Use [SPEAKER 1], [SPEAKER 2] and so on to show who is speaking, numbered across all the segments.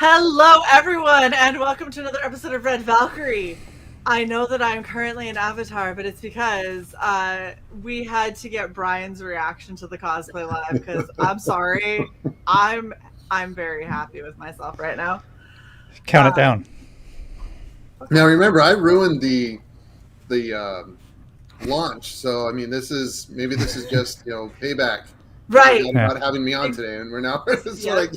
[SPEAKER 1] Hello, everyone, and welcome to another episode of Red Valkyrie. I know that I'm currently an avatar, but it's because we had to get Brian's reaction to the cosplay live. Because I'm sorry, I'm very happy with myself right now.
[SPEAKER 2] Count it down.
[SPEAKER 3] Now remember, I ruined the launch, so I mean, this is just payback,
[SPEAKER 1] Right?
[SPEAKER 3] not having me on today, and we're now like.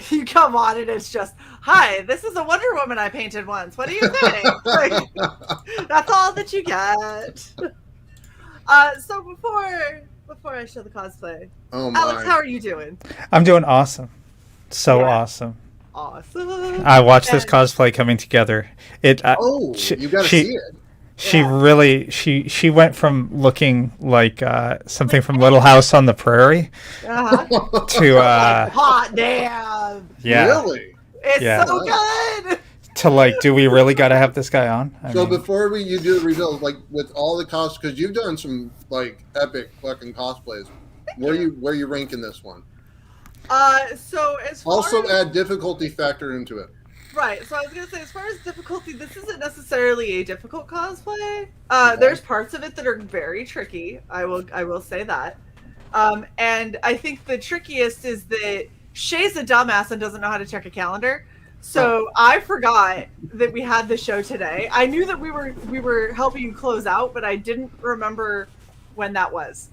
[SPEAKER 1] You come on and it's just, hi, this is a Wonder Woman I painted once. What do you think? Like, that's all that you get. So before I show the cosplay, Alex, how are you doing?
[SPEAKER 2] I'm doing awesome. Awesome.
[SPEAKER 1] Awesome.
[SPEAKER 2] I watched this cosplay coming together.
[SPEAKER 3] You gotta see it.
[SPEAKER 2] She really went from looking like something from Little House on the Prairie to
[SPEAKER 1] hot damn.
[SPEAKER 2] Yeah.
[SPEAKER 3] Really?
[SPEAKER 1] It's so good.
[SPEAKER 2] To like, do we really got to have this guy on? I mean,
[SPEAKER 3] before you do the reveal, like with all the cosplays, because you've done some like epic fucking cosplays, where you ranking this one?
[SPEAKER 1] So as far
[SPEAKER 3] also
[SPEAKER 1] as...
[SPEAKER 3] add difficulty factor into it.
[SPEAKER 1] Right, so I was gonna say, as far as difficulty, this isn't necessarily a difficult cosplay. There's parts of it that are very tricky. I will say that. And I think the trickiest is that Shae's a dumbass and doesn't know how to check a calendar. So I forgot that we had the show today. I knew that we were helping you close out, but I didn't remember when that was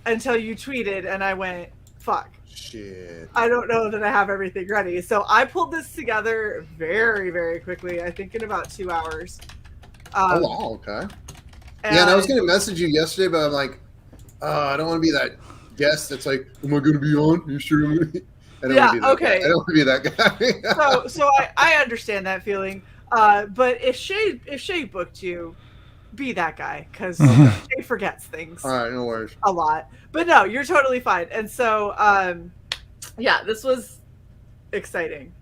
[SPEAKER 1] until you tweeted, and I went, "Fuck."
[SPEAKER 3] Shit.
[SPEAKER 1] I don't know that I have everything ready. So I pulled this together very, very quickly. I think in about 2 hours.
[SPEAKER 3] Oh, wow. Okay. And I was going to message you yesterday, but I'm like, I don't want to be that guest that's like, am I going to be on? Are you sure I'm going to be? I don't want to be that guy.
[SPEAKER 1] so I understand that feeling. But if Shae booked you, be that guy, because Shae forgets things.
[SPEAKER 3] All right, no worries.
[SPEAKER 1] A lot. But no, you're totally fine. And so, yeah, this was exciting.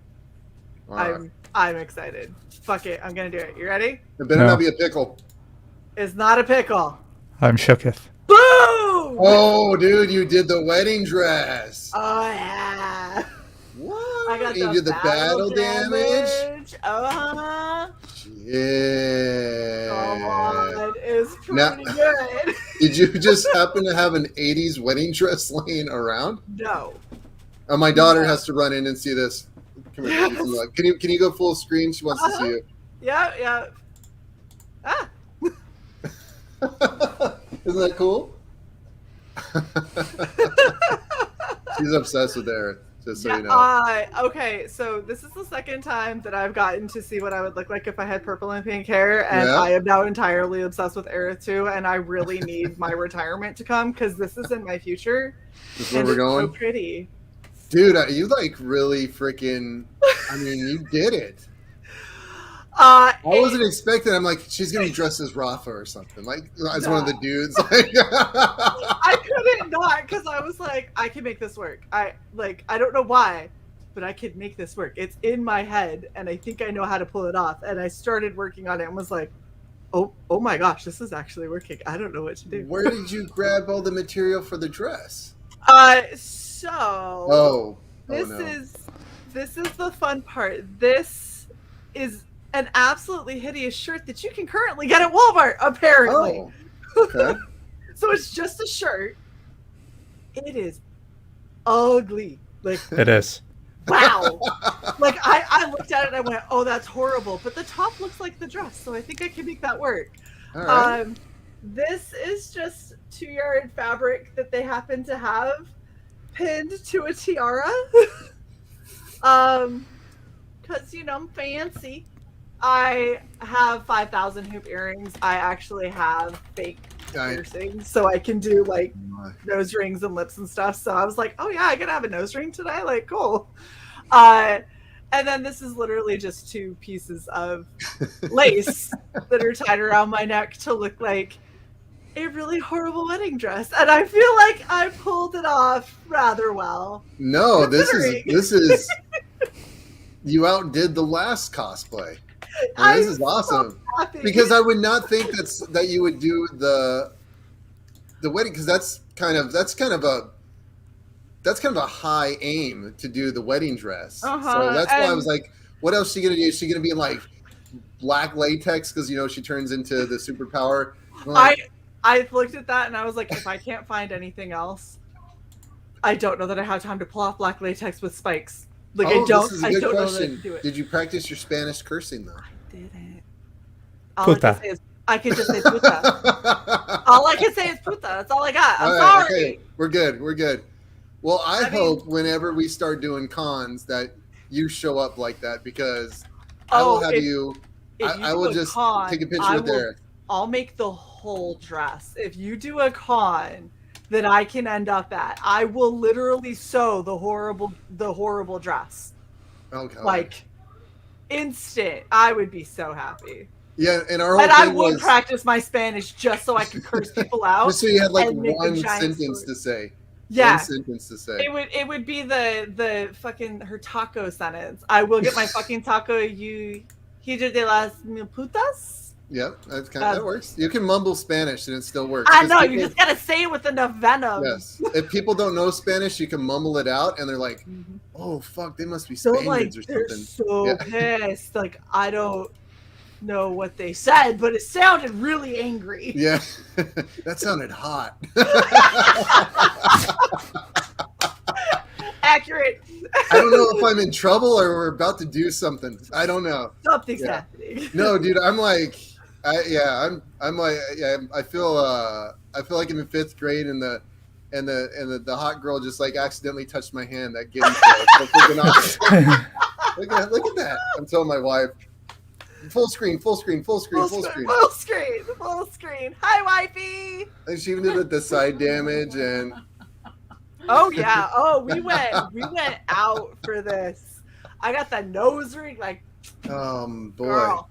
[SPEAKER 1] Right. I'm excited. Fuck it, I'm gonna do it. You ready?
[SPEAKER 3] It better not be a pickle.
[SPEAKER 1] It's not a pickle.
[SPEAKER 2] I'm shooketh.
[SPEAKER 1] Boom!
[SPEAKER 3] Oh, dude, you did the wedding dress.
[SPEAKER 1] Oh yeah.
[SPEAKER 3] What?
[SPEAKER 1] I got
[SPEAKER 3] you did the battle damage.
[SPEAKER 1] Yeah. Come on, it's pretty good.
[SPEAKER 3] Did you just happen to have an 80s wedding dress laying around?
[SPEAKER 1] No.
[SPEAKER 3] My daughter has to run in and see this. Come here. Yes. Can you go full screen? She wants to see it.
[SPEAKER 1] Yeah. Ah.
[SPEAKER 3] Isn't that cool? She's obsessed with Airith. Just so you know.
[SPEAKER 1] Okay, so this is the second time that I've gotten to see what I would look like if I had purple and pink hair, and I am now entirely obsessed with Airith too, and I really need my retirement to come, because this is in my future.
[SPEAKER 3] This is where we're going?
[SPEAKER 1] So pretty.
[SPEAKER 3] Dude, you like really freaking, I mean, you did it.
[SPEAKER 1] I
[SPEAKER 3] wasn't expecting. I'm like, she's gonna be dressed as Rafa or something, like as one of the dudes.
[SPEAKER 1] I couldn't not, because I was like, I can make this work. I don't know why, but I could make this work. It's in my head, and I think I know how to pull it off. And I started working on it and was like, oh my gosh, this is actually working. I don't know what to do.
[SPEAKER 3] Where did you grab all the material for the dress?
[SPEAKER 1] This is the fun part. This is an absolutely hideous shirt that you can currently get at Walmart, apparently.
[SPEAKER 3] Oh, okay.
[SPEAKER 1] So it's just a shirt. It is ugly. Like,
[SPEAKER 2] it is.
[SPEAKER 1] Wow. Like, I looked at it and I went, oh, that's horrible. But the top looks like the dress, so I think I can make that work.
[SPEAKER 3] All right.
[SPEAKER 1] This is just 2-yard fabric that they happen to have pinned to a tiara. Because, I'm fancy. I have 5,000 hoop earrings. I actually have fake piercings, so I can do like nose rings and lips and stuff. So I was like, oh yeah, I gotta have a nose ring today. Like, cool. And then this is literally just 2 pieces of lace that are tied around my neck to look like a really horrible wedding dress. And I feel like I pulled it off rather well.
[SPEAKER 3] No, this is you outdid the last cosplay. This is awesome.
[SPEAKER 1] So
[SPEAKER 3] because I would not think that you would do the wedding, because that's kind of a that's kind of a high aim to do the wedding dress.
[SPEAKER 1] Uh-huh.
[SPEAKER 3] So that's why I was like, what else is she gonna do? Is she gonna be in like black latex because she turns into the superpower?
[SPEAKER 1] Like, I looked at that and I was like, if I can't find anything else, I don't know that I have time to pull off black latex with spikes. Like
[SPEAKER 3] this is a good
[SPEAKER 1] question.
[SPEAKER 3] Know that I can do it. Did you practice your Spanish cursing though?
[SPEAKER 1] I didn't.
[SPEAKER 2] Puta.
[SPEAKER 1] I can just say puta. All I can say is puta. That's all I got. I'm sorry.
[SPEAKER 3] Okay. We're good. Well, I hope whenever we start doing cons that you show up like that, because I will have you. I will just take a picture with Airith.
[SPEAKER 1] I'll make the whole dress. If you do a con that I can end up at, I will literally sew the horrible dress.
[SPEAKER 3] Okay.
[SPEAKER 1] Like instant. I would be so happy.
[SPEAKER 3] Yeah, and our whole
[SPEAKER 1] I would practice my Spanish just so I could curse people out.
[SPEAKER 3] Just so you had like one sentence to say.
[SPEAKER 1] Yeah.
[SPEAKER 3] One sentence to say.
[SPEAKER 1] It would be the fucking her taco sentence. I will get my fucking taco. You hijos de las mil putas.
[SPEAKER 3] Yep, that works. You can mumble Spanish and it still works.
[SPEAKER 1] I know, you just gotta say it with enough venom.
[SPEAKER 3] Yes. If people don't know Spanish, you can mumble it out and they're like, oh fuck, they must be Spaniards or something.
[SPEAKER 1] They're so pissed. Like, I don't know what they said, but it sounded really angry.
[SPEAKER 3] Yeah. That sounded hot.
[SPEAKER 1] Accurate.
[SPEAKER 3] I don't know if I'm in trouble or we're about to do something. I don't know.
[SPEAKER 1] Something's happening.
[SPEAKER 3] No, dude, I'm like, I feel like I'm in 5th grade and the hot girl just like accidentally touched my hand. That getting look at that. I'm telling my wife. Full screen. Hi, wifey. And she even did the side damage and.
[SPEAKER 1] Oh yeah. Oh, we went out for this. I got the nose ring, like.
[SPEAKER 3] Boy.
[SPEAKER 1] Girl.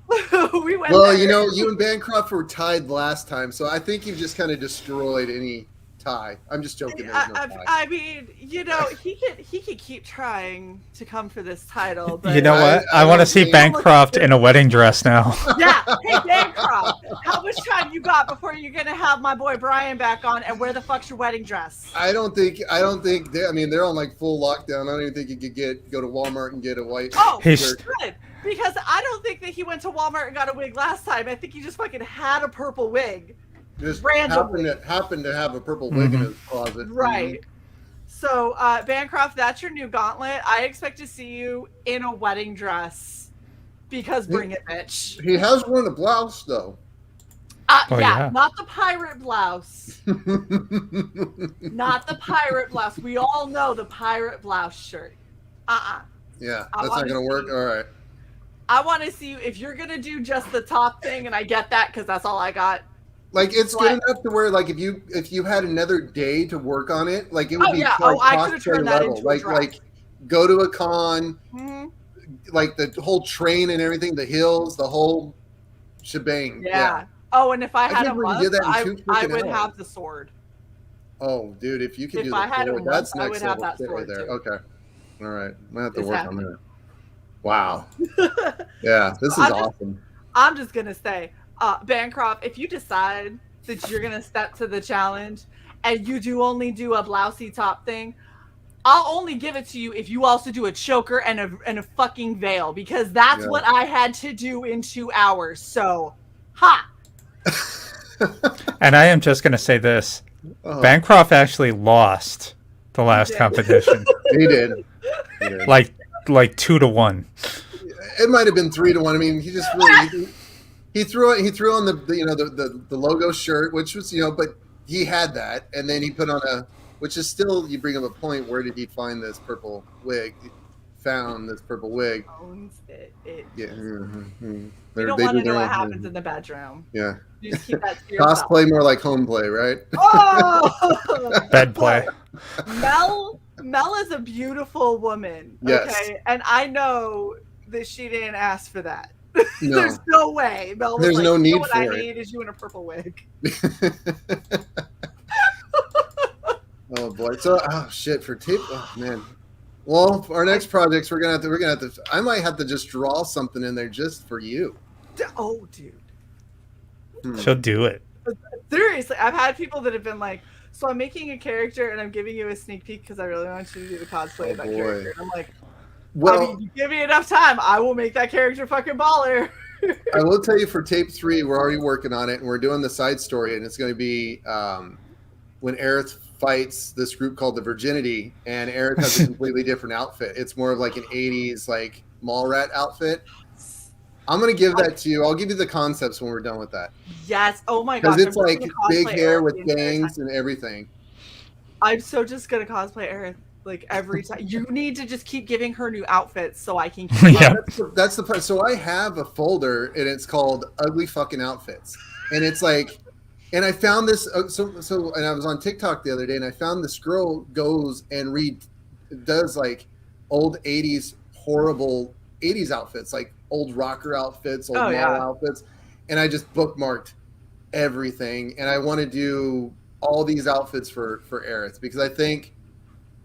[SPEAKER 1] We went.
[SPEAKER 3] Well,
[SPEAKER 1] there.
[SPEAKER 3] you and Bancroft were tied last time, so I think you've just kind of destroyed any tie. I'm just joking. There's no tie.
[SPEAKER 1] I mean, he could keep trying to come for this title, but
[SPEAKER 2] you know what? I want to see Bancroft in a wedding dress now.
[SPEAKER 1] Yeah. Hey, Bancroft, how much time you got before you're gonna have my boy Bryan back on? And where the fuck's your wedding dress?
[SPEAKER 3] I don't think. They're on like full lockdown. I don't even think you could go to Walmart and get a white.
[SPEAKER 1] Oh, good. Because I don't think that he went to Walmart and got a wig last time. I think he just fucking had a purple wig.
[SPEAKER 3] Just happened to have a purple wig in his closet.
[SPEAKER 1] Right. So, Bancroft, that's your new gauntlet. I expect to see you in a wedding dress. Because bring it, bitch.
[SPEAKER 3] He has worn a blouse, though.
[SPEAKER 1] Yeah, not the pirate blouse. Not the pirate blouse. We all know the pirate blouse shirt.
[SPEAKER 3] Yeah, that's not going to work? All right.
[SPEAKER 1] I want to see you, if you're going to do just the top thing, and I get that because that's all I got.
[SPEAKER 3] Like, it's good enough to where, like, if you had another day to work on it, like, it would be
[SPEAKER 1] I could have turned that into a dress.
[SPEAKER 3] Like, go to a con, like, the whole train and everything, the hills, the whole shebang. Yeah.
[SPEAKER 1] Oh, and if I had a
[SPEAKER 3] must,
[SPEAKER 1] I would have the sword.
[SPEAKER 3] Oh, dude, if you could do the sword, that's next level shit right there. Okay. All right. I'm going to have to work on that. Wow. Yeah, this is awesome.
[SPEAKER 1] I'm just going to say, Bancroft, if you decide that you're going to step to the challenge and you only do a blousey top thing, I'll only give it to you if you also do a choker and a fucking veil, because that's what I had to do in 2 hours. So,
[SPEAKER 2] And I am just going to say this. Bancroft actually lost the last competition.
[SPEAKER 3] He did.
[SPEAKER 2] Like 2-1.
[SPEAKER 3] It might have been 3-1. I mean, he just really he threw on the logo shirt, which was but he had that, and then he put on which is still, you bring up a point. Where did he find this purple wig? Found this purple wig.
[SPEAKER 1] Yeah. You don't want to know what happens in the bedroom.
[SPEAKER 3] Yeah.
[SPEAKER 1] You just keep that to yourself.
[SPEAKER 3] Cosplay more like home play, right?
[SPEAKER 1] Oh!
[SPEAKER 2] Bed play.
[SPEAKER 1] Mel is a beautiful woman.
[SPEAKER 3] Yes.
[SPEAKER 1] Okay, and I know that she didn't ask for that.
[SPEAKER 3] No.
[SPEAKER 1] There's no way. Mel was
[SPEAKER 3] There's
[SPEAKER 1] like,
[SPEAKER 3] no need
[SPEAKER 1] what
[SPEAKER 3] for
[SPEAKER 1] I
[SPEAKER 3] it.
[SPEAKER 1] need is you in a purple wig.
[SPEAKER 3] Oh boy. So shit for tip. Oh man. Well, our next projects we're gonna have to. I might have to just draw something in there just for you.
[SPEAKER 1] Oh, dude.
[SPEAKER 2] She'll do it.
[SPEAKER 1] Seriously, I've had people that have been like, So I'm making a character, and I'm giving you a sneak peek because I really want you to do the cosplay of that character. And I'm like, well, I mean, you give me enough time, I will make that character fucking baller.
[SPEAKER 3] I will tell you, for tape 3, we're already working on it, and we're doing the side story, and it's going to be when Airith fights this group called the Virginity, and Airith has a completely different outfit. It's more of like an 80s like mall rat outfit. I'm going to give that to you. I'll give you the concepts when we're done with that.
[SPEAKER 1] Yes. Oh my gosh.
[SPEAKER 3] Because it's like big hair with bangs and everything.
[SPEAKER 1] I'm so just going to cosplay Airith. Like every time, you need to just keep giving her new outfits so I can keep
[SPEAKER 3] that's the part. So I have a folder, and it's called Ugly Fucking Outfits, and it's like, and I found this and I was on TikTok the other day, and I found this girl goes and does like old 80s horrible 80s outfits, like old rocker outfits, old model outfits, and I just bookmarked everything, and I want to do all these outfits for Aerith, because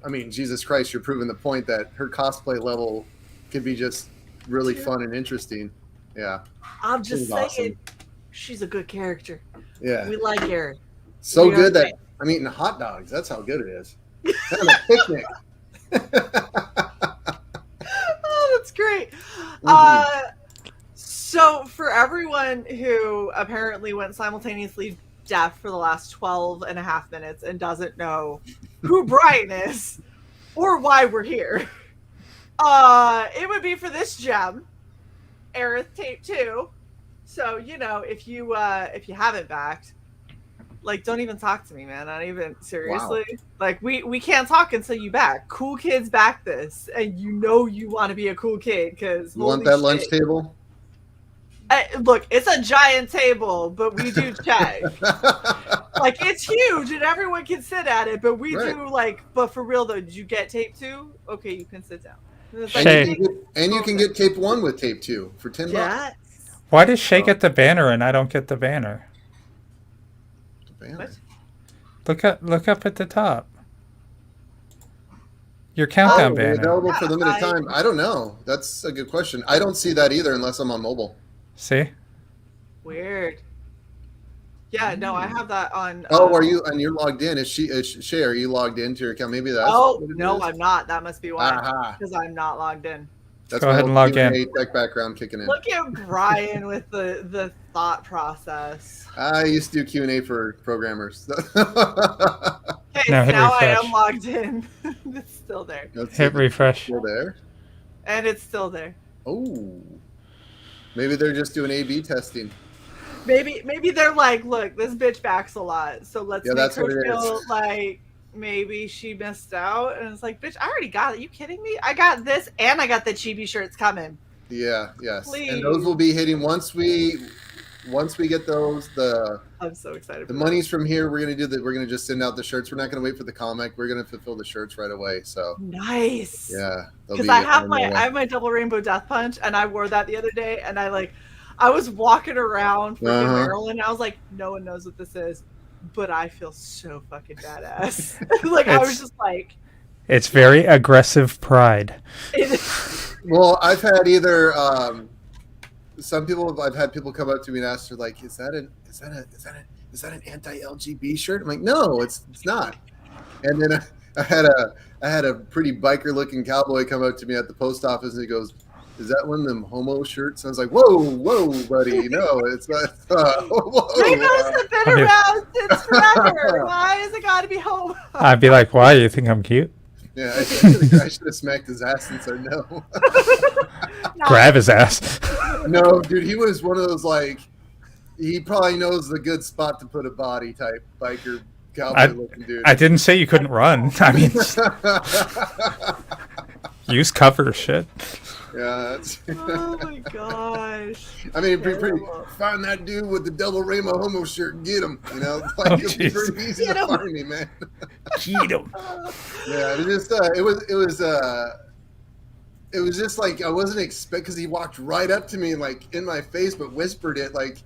[SPEAKER 3] I mean, Jesus Christ, you're proving the point that her cosplay level could be just really fun and interesting. Yeah.
[SPEAKER 1] I'm just saying, she's a good character.
[SPEAKER 3] Yeah.
[SPEAKER 1] We like her.
[SPEAKER 3] So good that I'm eating hot dogs. That's how good it is. Having a picnic.
[SPEAKER 1] Oh, that's great. So for everyone who apparently went simultaneously deaf for the last 12 and a half minutes and doesn't know who Bryan is or why we're here, it would be for this gem, Airith Tape 2. So, you know, if you haven't backed, like, don't even talk to me, man. Not even seriously. Wow. Like, we can't talk until you back. Cool kids back this, and you know you want to be a cool kid because
[SPEAKER 3] you want that lunch table.
[SPEAKER 1] Look, it's a giant table, but we do check. Like, it's huge, and everyone can sit at it, but we do, like, but for real, though, did you get tape 2? Okay, you can sit down.
[SPEAKER 3] And you can get tape 1 with tape 2 for $10.
[SPEAKER 1] Yes.
[SPEAKER 2] Why does Shae get the banner and I don't get the banner?
[SPEAKER 3] The banner?
[SPEAKER 2] Look up at the top. Your countdown banner.
[SPEAKER 3] Available for limited time. I don't know. That's a good question. I don't see that either unless I'm on mobile.
[SPEAKER 2] See?
[SPEAKER 1] Weird. Yeah, no, I have that on.
[SPEAKER 3] Are you? And you're logged in? Is Shae? Are you logged into your account? Maybe that's.
[SPEAKER 1] Oh no, I'm not. That must be why. Because I'm not logged in.
[SPEAKER 3] That's
[SPEAKER 2] Go ahead and log in.
[SPEAKER 3] Tech background kicking in.
[SPEAKER 1] Look at Bryan with the thought process.
[SPEAKER 3] I used to do Q&A for programmers.
[SPEAKER 1] Okay, now I am logged in. It's still there.
[SPEAKER 2] Hit refresh.
[SPEAKER 3] Still there.
[SPEAKER 1] And it's still there.
[SPEAKER 3] Oh. Maybe they're just doing A/B testing.
[SPEAKER 1] Maybe they're like, look, this bitch backs a lot, so let's make her feel like maybe she missed out. And it's like, bitch, I already got it. Are you kidding me? I got this, and I got the chibi shirts coming.
[SPEAKER 3] Yeah, yes.
[SPEAKER 1] Please.
[SPEAKER 3] And those will be hitting once we get those.
[SPEAKER 1] I'm so excited.
[SPEAKER 3] The money's from here. We're gonna just send out the shirts. We're not gonna wait for the comic. We're gonna fulfill the shirts right away. So
[SPEAKER 1] nice.
[SPEAKER 3] Yeah.
[SPEAKER 1] Because I have my double rainbow death punch, and I wore that the other day, and I was walking around freaking Maryland. I was like, no one knows what this is, but I feel so fucking badass. Like, I was just like,
[SPEAKER 2] it's very aggressive pride.
[SPEAKER 3] Well, I've had either I've had people come up to me and ask, like, is that an anti-LGB shirt? I'm like, no, it's not. And then I had a pretty biker looking cowboy come up to me at the post office, and he goes, is that one of them homo shirts? I was like, whoa, buddy. No, it's not. Whoa.
[SPEAKER 1] Rainbows have been around since forever. Why has it got to be homo?
[SPEAKER 2] I'd be like, why? You think I'm cute?
[SPEAKER 3] Yeah, I should have smacked his ass and said no.
[SPEAKER 2] Grab his ass.
[SPEAKER 3] No, dude, he was one of those, like, he probably knows the good spot to put a body type biker cowboy looking dude.
[SPEAKER 2] I didn't say you couldn't run. I mean, use cover shit.
[SPEAKER 3] Yeah, that's.
[SPEAKER 1] Oh my gosh!
[SPEAKER 3] I mean, it'd be pretty. Find that dude with the double rainbow homo shirt and get him. You know, like, it'd be pretty easy to find me, man.
[SPEAKER 2] Get him.
[SPEAKER 3] Yeah, it was just like I wasn't expecting, because he walked right up to me, like, in my face, but whispered it like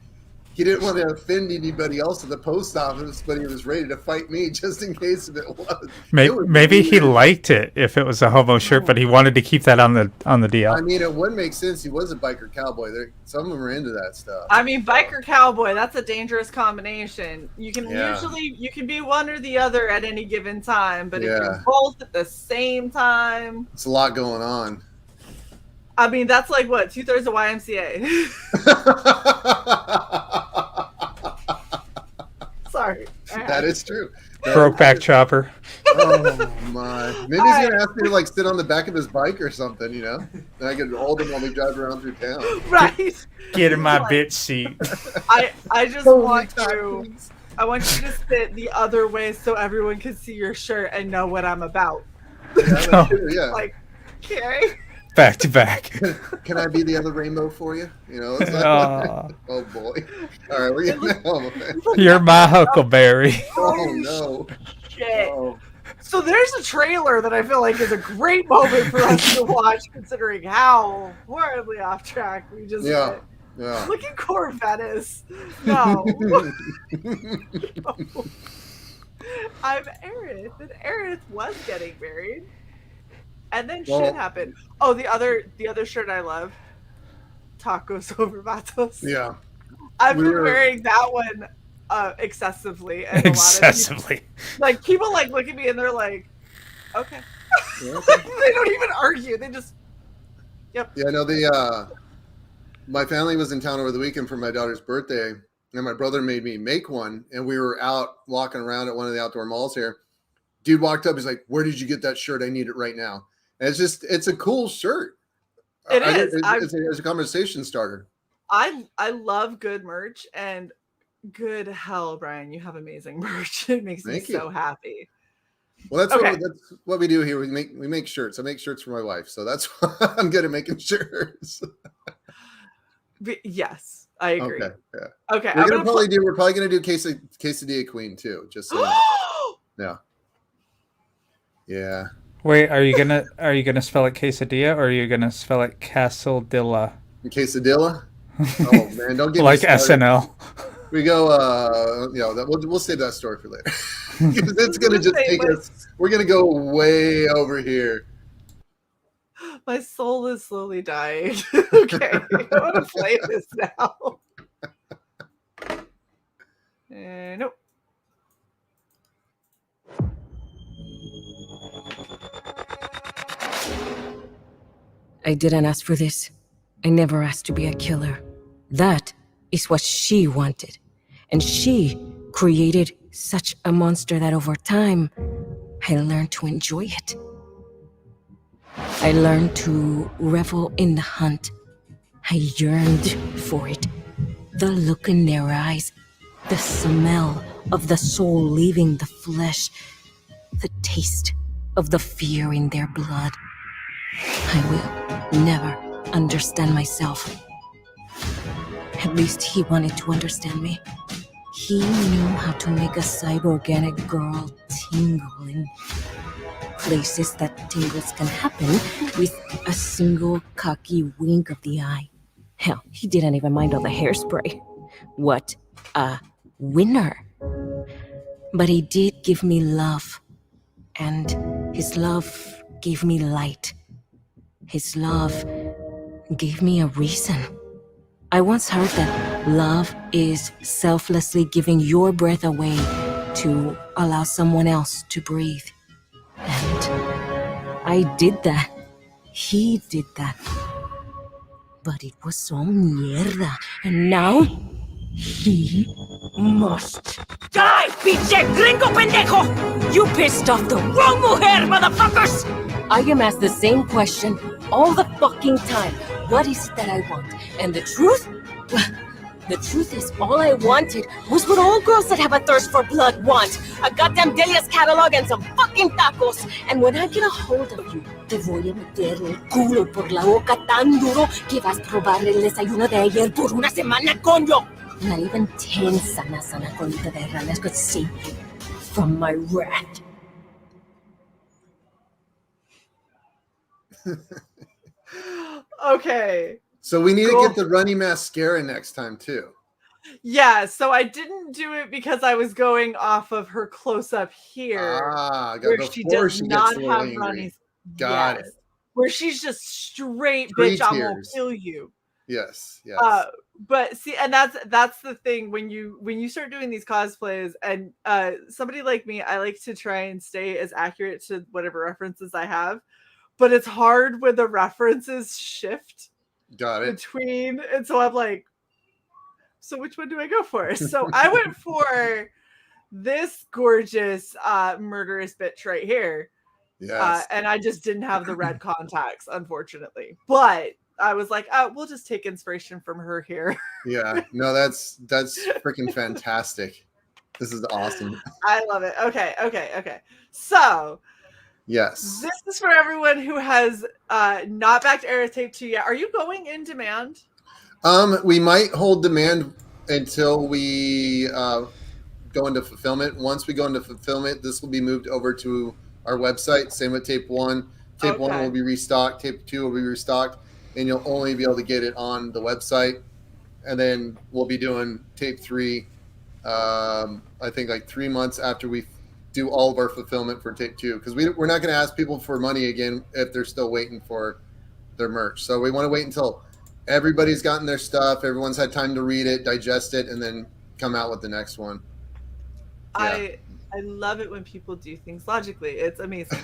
[SPEAKER 3] he didn't want to offend anybody else at the post office, but he was ready to fight me just in case if it was.
[SPEAKER 2] Maybe he liked it if it was a homo shirt, but he wanted to keep that on the DL.
[SPEAKER 3] I mean, it would make sense. He was a biker cowboy. Some of them are into that stuff.
[SPEAKER 1] I mean, biker cowboy, that's a dangerous combination. You can you can be one or the other at any given time, but if you're both at the same time,
[SPEAKER 3] it's a lot going on.
[SPEAKER 1] I mean, that's like what, 2/3 of YMCA. Sorry.
[SPEAKER 3] That is true.
[SPEAKER 2] Brokeback Chopper.
[SPEAKER 3] Oh my! Maybe he's gonna ask me to like sit on the back of his bike or something, you know? And I could hold him while we drive around through town.
[SPEAKER 1] Right.
[SPEAKER 2] Get in my bitch seat.
[SPEAKER 1] I just want you. I want you to sit the other way so everyone can see your shirt and know what I'm about.
[SPEAKER 3] Yeah.
[SPEAKER 1] Like, okay.
[SPEAKER 2] Back to back.
[SPEAKER 3] Can I be the other rainbow for you? You know. It's like, oh boy! All right, we're getting home.
[SPEAKER 2] You're my Huckleberry.
[SPEAKER 3] Oh no!
[SPEAKER 1] Shit. Oh. So there's a trailer that I feel like is a great moment for us to watch, considering how horribly off track we just went. Yeah. Look at Corvettis. No. No. I'm Airith, and Airith was getting married. And then shit happened. Oh, the other shirt I love, tacos over vatos.
[SPEAKER 3] Yeah,
[SPEAKER 1] I've been wearing that one excessively. And
[SPEAKER 2] excessively.
[SPEAKER 1] People look at me and they're like, okay. Yeah, okay. They don't even argue. They just, yep.
[SPEAKER 3] Yeah, no. My family was in town over the weekend for my daughter's birthday, and my brother made me make one. And we were out walking around at one of the outdoor malls here. Dude walked up. He's like, "Where did you get that shirt? I need it right now." And it's a cool shirt.
[SPEAKER 1] It is.
[SPEAKER 3] It's a conversation starter.
[SPEAKER 1] I love good merch, and good hell, Brian, you have amazing merch. It makes me so happy.
[SPEAKER 3] Well, that's what we do here. We make shirts. I make shirts for my wife, so that's why I'm good at making shirts.
[SPEAKER 1] Yes, I agree.
[SPEAKER 3] Okay, yeah.
[SPEAKER 1] Okay,
[SPEAKER 3] we're probably gonna do quesadilla queen too. Just so yeah. Yeah.
[SPEAKER 2] Wait, are you gonna spell it quesadilla or are you gonna spell it Castledilla?
[SPEAKER 3] Quesadilla? Oh man, don't get
[SPEAKER 2] like
[SPEAKER 3] me started.
[SPEAKER 2] SNL.
[SPEAKER 3] We go, we'll save that story for later. Because it's gonna just take us. We're gonna go way over here.
[SPEAKER 1] My soul is slowly dying. Okay, I want to play this now. Nope.
[SPEAKER 4] I didn't ask for this. I never asked to be a killer. That is what she wanted. And she created such a monster that over time, I learned to enjoy it. I learned to revel in the hunt. I yearned for it. The look in their eyes, the smell of the soul leaving the flesh, the taste of the fear in their blood. I will never understand myself. At least he wanted to understand me. He knew how to make a cyberganic girl tingle in places that tingles can happen with a single cocky wink of the eye. Hell, he didn't even mind all the hairspray. What a winner. But he did give me love. And his love gave me light. His love gave me a reason. I once heard that love is selflessly giving your breath away to allow someone else to breathe. And I did that. He did that. But it was so mierda. And now, he must die, pinche gringo pendejo! You pissed off the wrong mujer, motherfuckers! I am asked the same question all the fucking time. What is it that I want? And the truth? Well, the truth is all I wanted was what all girls that have a thirst for blood want. A goddamn Delia's catalog and some fucking tacos. And when I get a hold of you, te voy a meter el culo por la boca tan duro que vas a probar el desayuno de ayer por una semana, coño! Not even 10 sana colita de ranas could save you from my wrath.
[SPEAKER 1] Okay.
[SPEAKER 3] So we need to get the runny mascara next time too.
[SPEAKER 1] Yeah, so I didn't do it because I was going off of her close up here, where she does not have runnies.
[SPEAKER 3] Got it.
[SPEAKER 1] Where she's just straight, bitch, I'm gonna kill you.
[SPEAKER 3] Yes.
[SPEAKER 1] But see, and that's the thing when you start doing these cosplays, and somebody like me, I like to try and stay as accurate to whatever references I have, but it's hard when the references shift.
[SPEAKER 3] Got it.
[SPEAKER 1] Between, and so I'm like, so which one do I go for? So I went for this gorgeous murderous bitch right here.
[SPEAKER 3] Yes.
[SPEAKER 1] And I just didn't have the red contacts, unfortunately. But I was like, oh, we'll just take inspiration from her here.
[SPEAKER 3] Yeah. No, that's freaking fantastic. This is awesome.
[SPEAKER 1] I love it. Okay. So
[SPEAKER 3] yes.
[SPEAKER 1] This is for everyone who has not backed Airith Tape 2 yet. Are you going in demand?
[SPEAKER 3] We might hold demand until we go into fulfillment. Once we go into fulfillment, this will be moved over to our website. Same with Tape 1. Tape 1 will be restocked. Tape 2 will be restocked. And you'll only be able to get it on the website. And then we'll be doing Tape 3, I think like 3 months after we do all of our fulfillment for Tape 2. Because we're not going to ask people for money again if they're still waiting for their merch. So we want to wait until everybody's gotten their stuff, everyone's had time to read it, digest it, and then come out with the next one.
[SPEAKER 1] Yeah. I love it when people do things logically. It's amazing.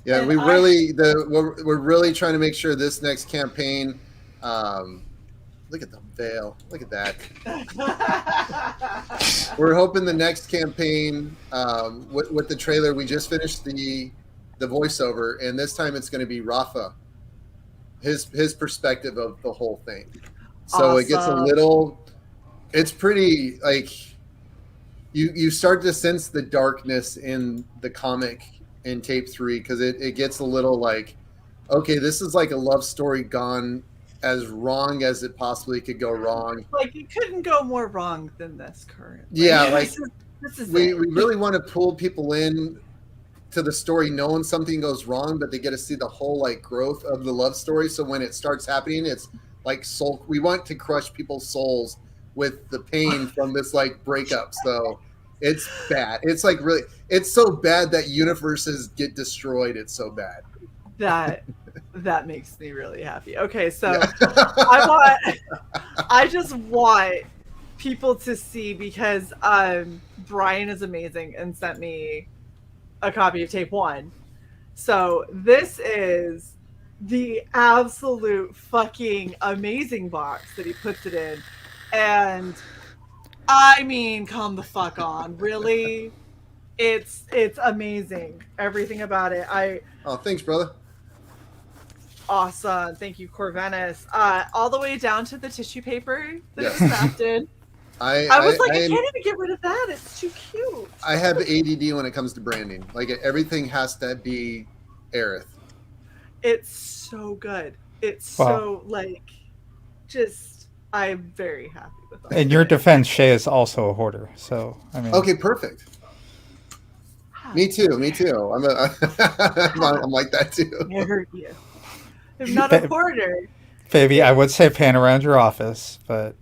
[SPEAKER 3] Yeah, we're really trying to make sure this next campaign. Look at the veil. Look at that. We're hoping the next campaign with the trailer. We just finished the voiceover, and this time it's going to be Rafa. His perspective of the whole thing. So It gets a little. It's pretty like. You start to sense the darkness in the comic in Tape 3 because it gets a little like, okay, this is like a love story gone as wrong as it possibly could go wrong.
[SPEAKER 1] Like it couldn't go more wrong than this currently.
[SPEAKER 3] Yeah, like we really want to pull people in to the story knowing something goes wrong, but they get to see the whole like growth of the love story. So when it starts happening, it's like soul. We want to crush people's souls with the pain from this like breakup. So it's bad. It's like really, it's so bad that universes get destroyed. It's so bad.
[SPEAKER 1] That makes me really happy. Okay, so yeah. I just want people to see because Bryan is amazing and sent me a copy of Tape 1. So this is the absolute fucking amazing box that he puts it in. And I mean, come the fuck on. Really? It's amazing. Everything about it.
[SPEAKER 3] Oh, thanks, brother.
[SPEAKER 1] Awesome. Thank you, Corvinus. All the way down to the tissue paper that it was wrapped in. I was like, I can't even get rid of that. It's too cute.
[SPEAKER 3] I have ADD when it comes to branding. Like everything has to be Airith.
[SPEAKER 1] It's so good. It's so like, just I'm very happy with that.
[SPEAKER 2] In your defense, Shae is also a hoarder. So I mean,
[SPEAKER 3] okay, perfect. Me too. I'm like that too.
[SPEAKER 1] I hurt you. I'm not a hoarder.
[SPEAKER 2] Baby, I would say pan around your office, but.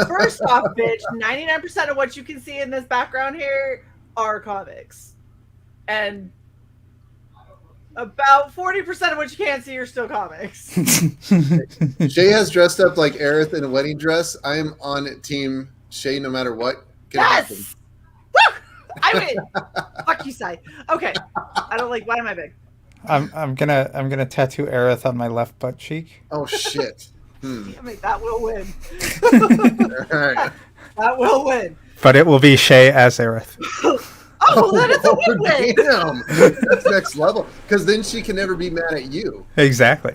[SPEAKER 1] First off, bitch, 99% of what you can see in this background here are comics. And about 40% of what you can't see are still comics.
[SPEAKER 3] Shae has dressed up like Airith in a wedding dress. I am on team Shae no matter what.
[SPEAKER 1] Yes! Woo! I win! Fuck you, Sai. Okay. I don't like, why am I big?
[SPEAKER 2] I'm gonna tattoo Airith on my left butt cheek.
[SPEAKER 3] Oh shit.
[SPEAKER 1] Damn it, that will win.
[SPEAKER 3] All right.
[SPEAKER 1] That will win.
[SPEAKER 2] But it will be Shae as Airith.
[SPEAKER 1] Oh, then it's a win-win.
[SPEAKER 3] Damn. That's next level. Because then she can never be mad at you.
[SPEAKER 2] Exactly.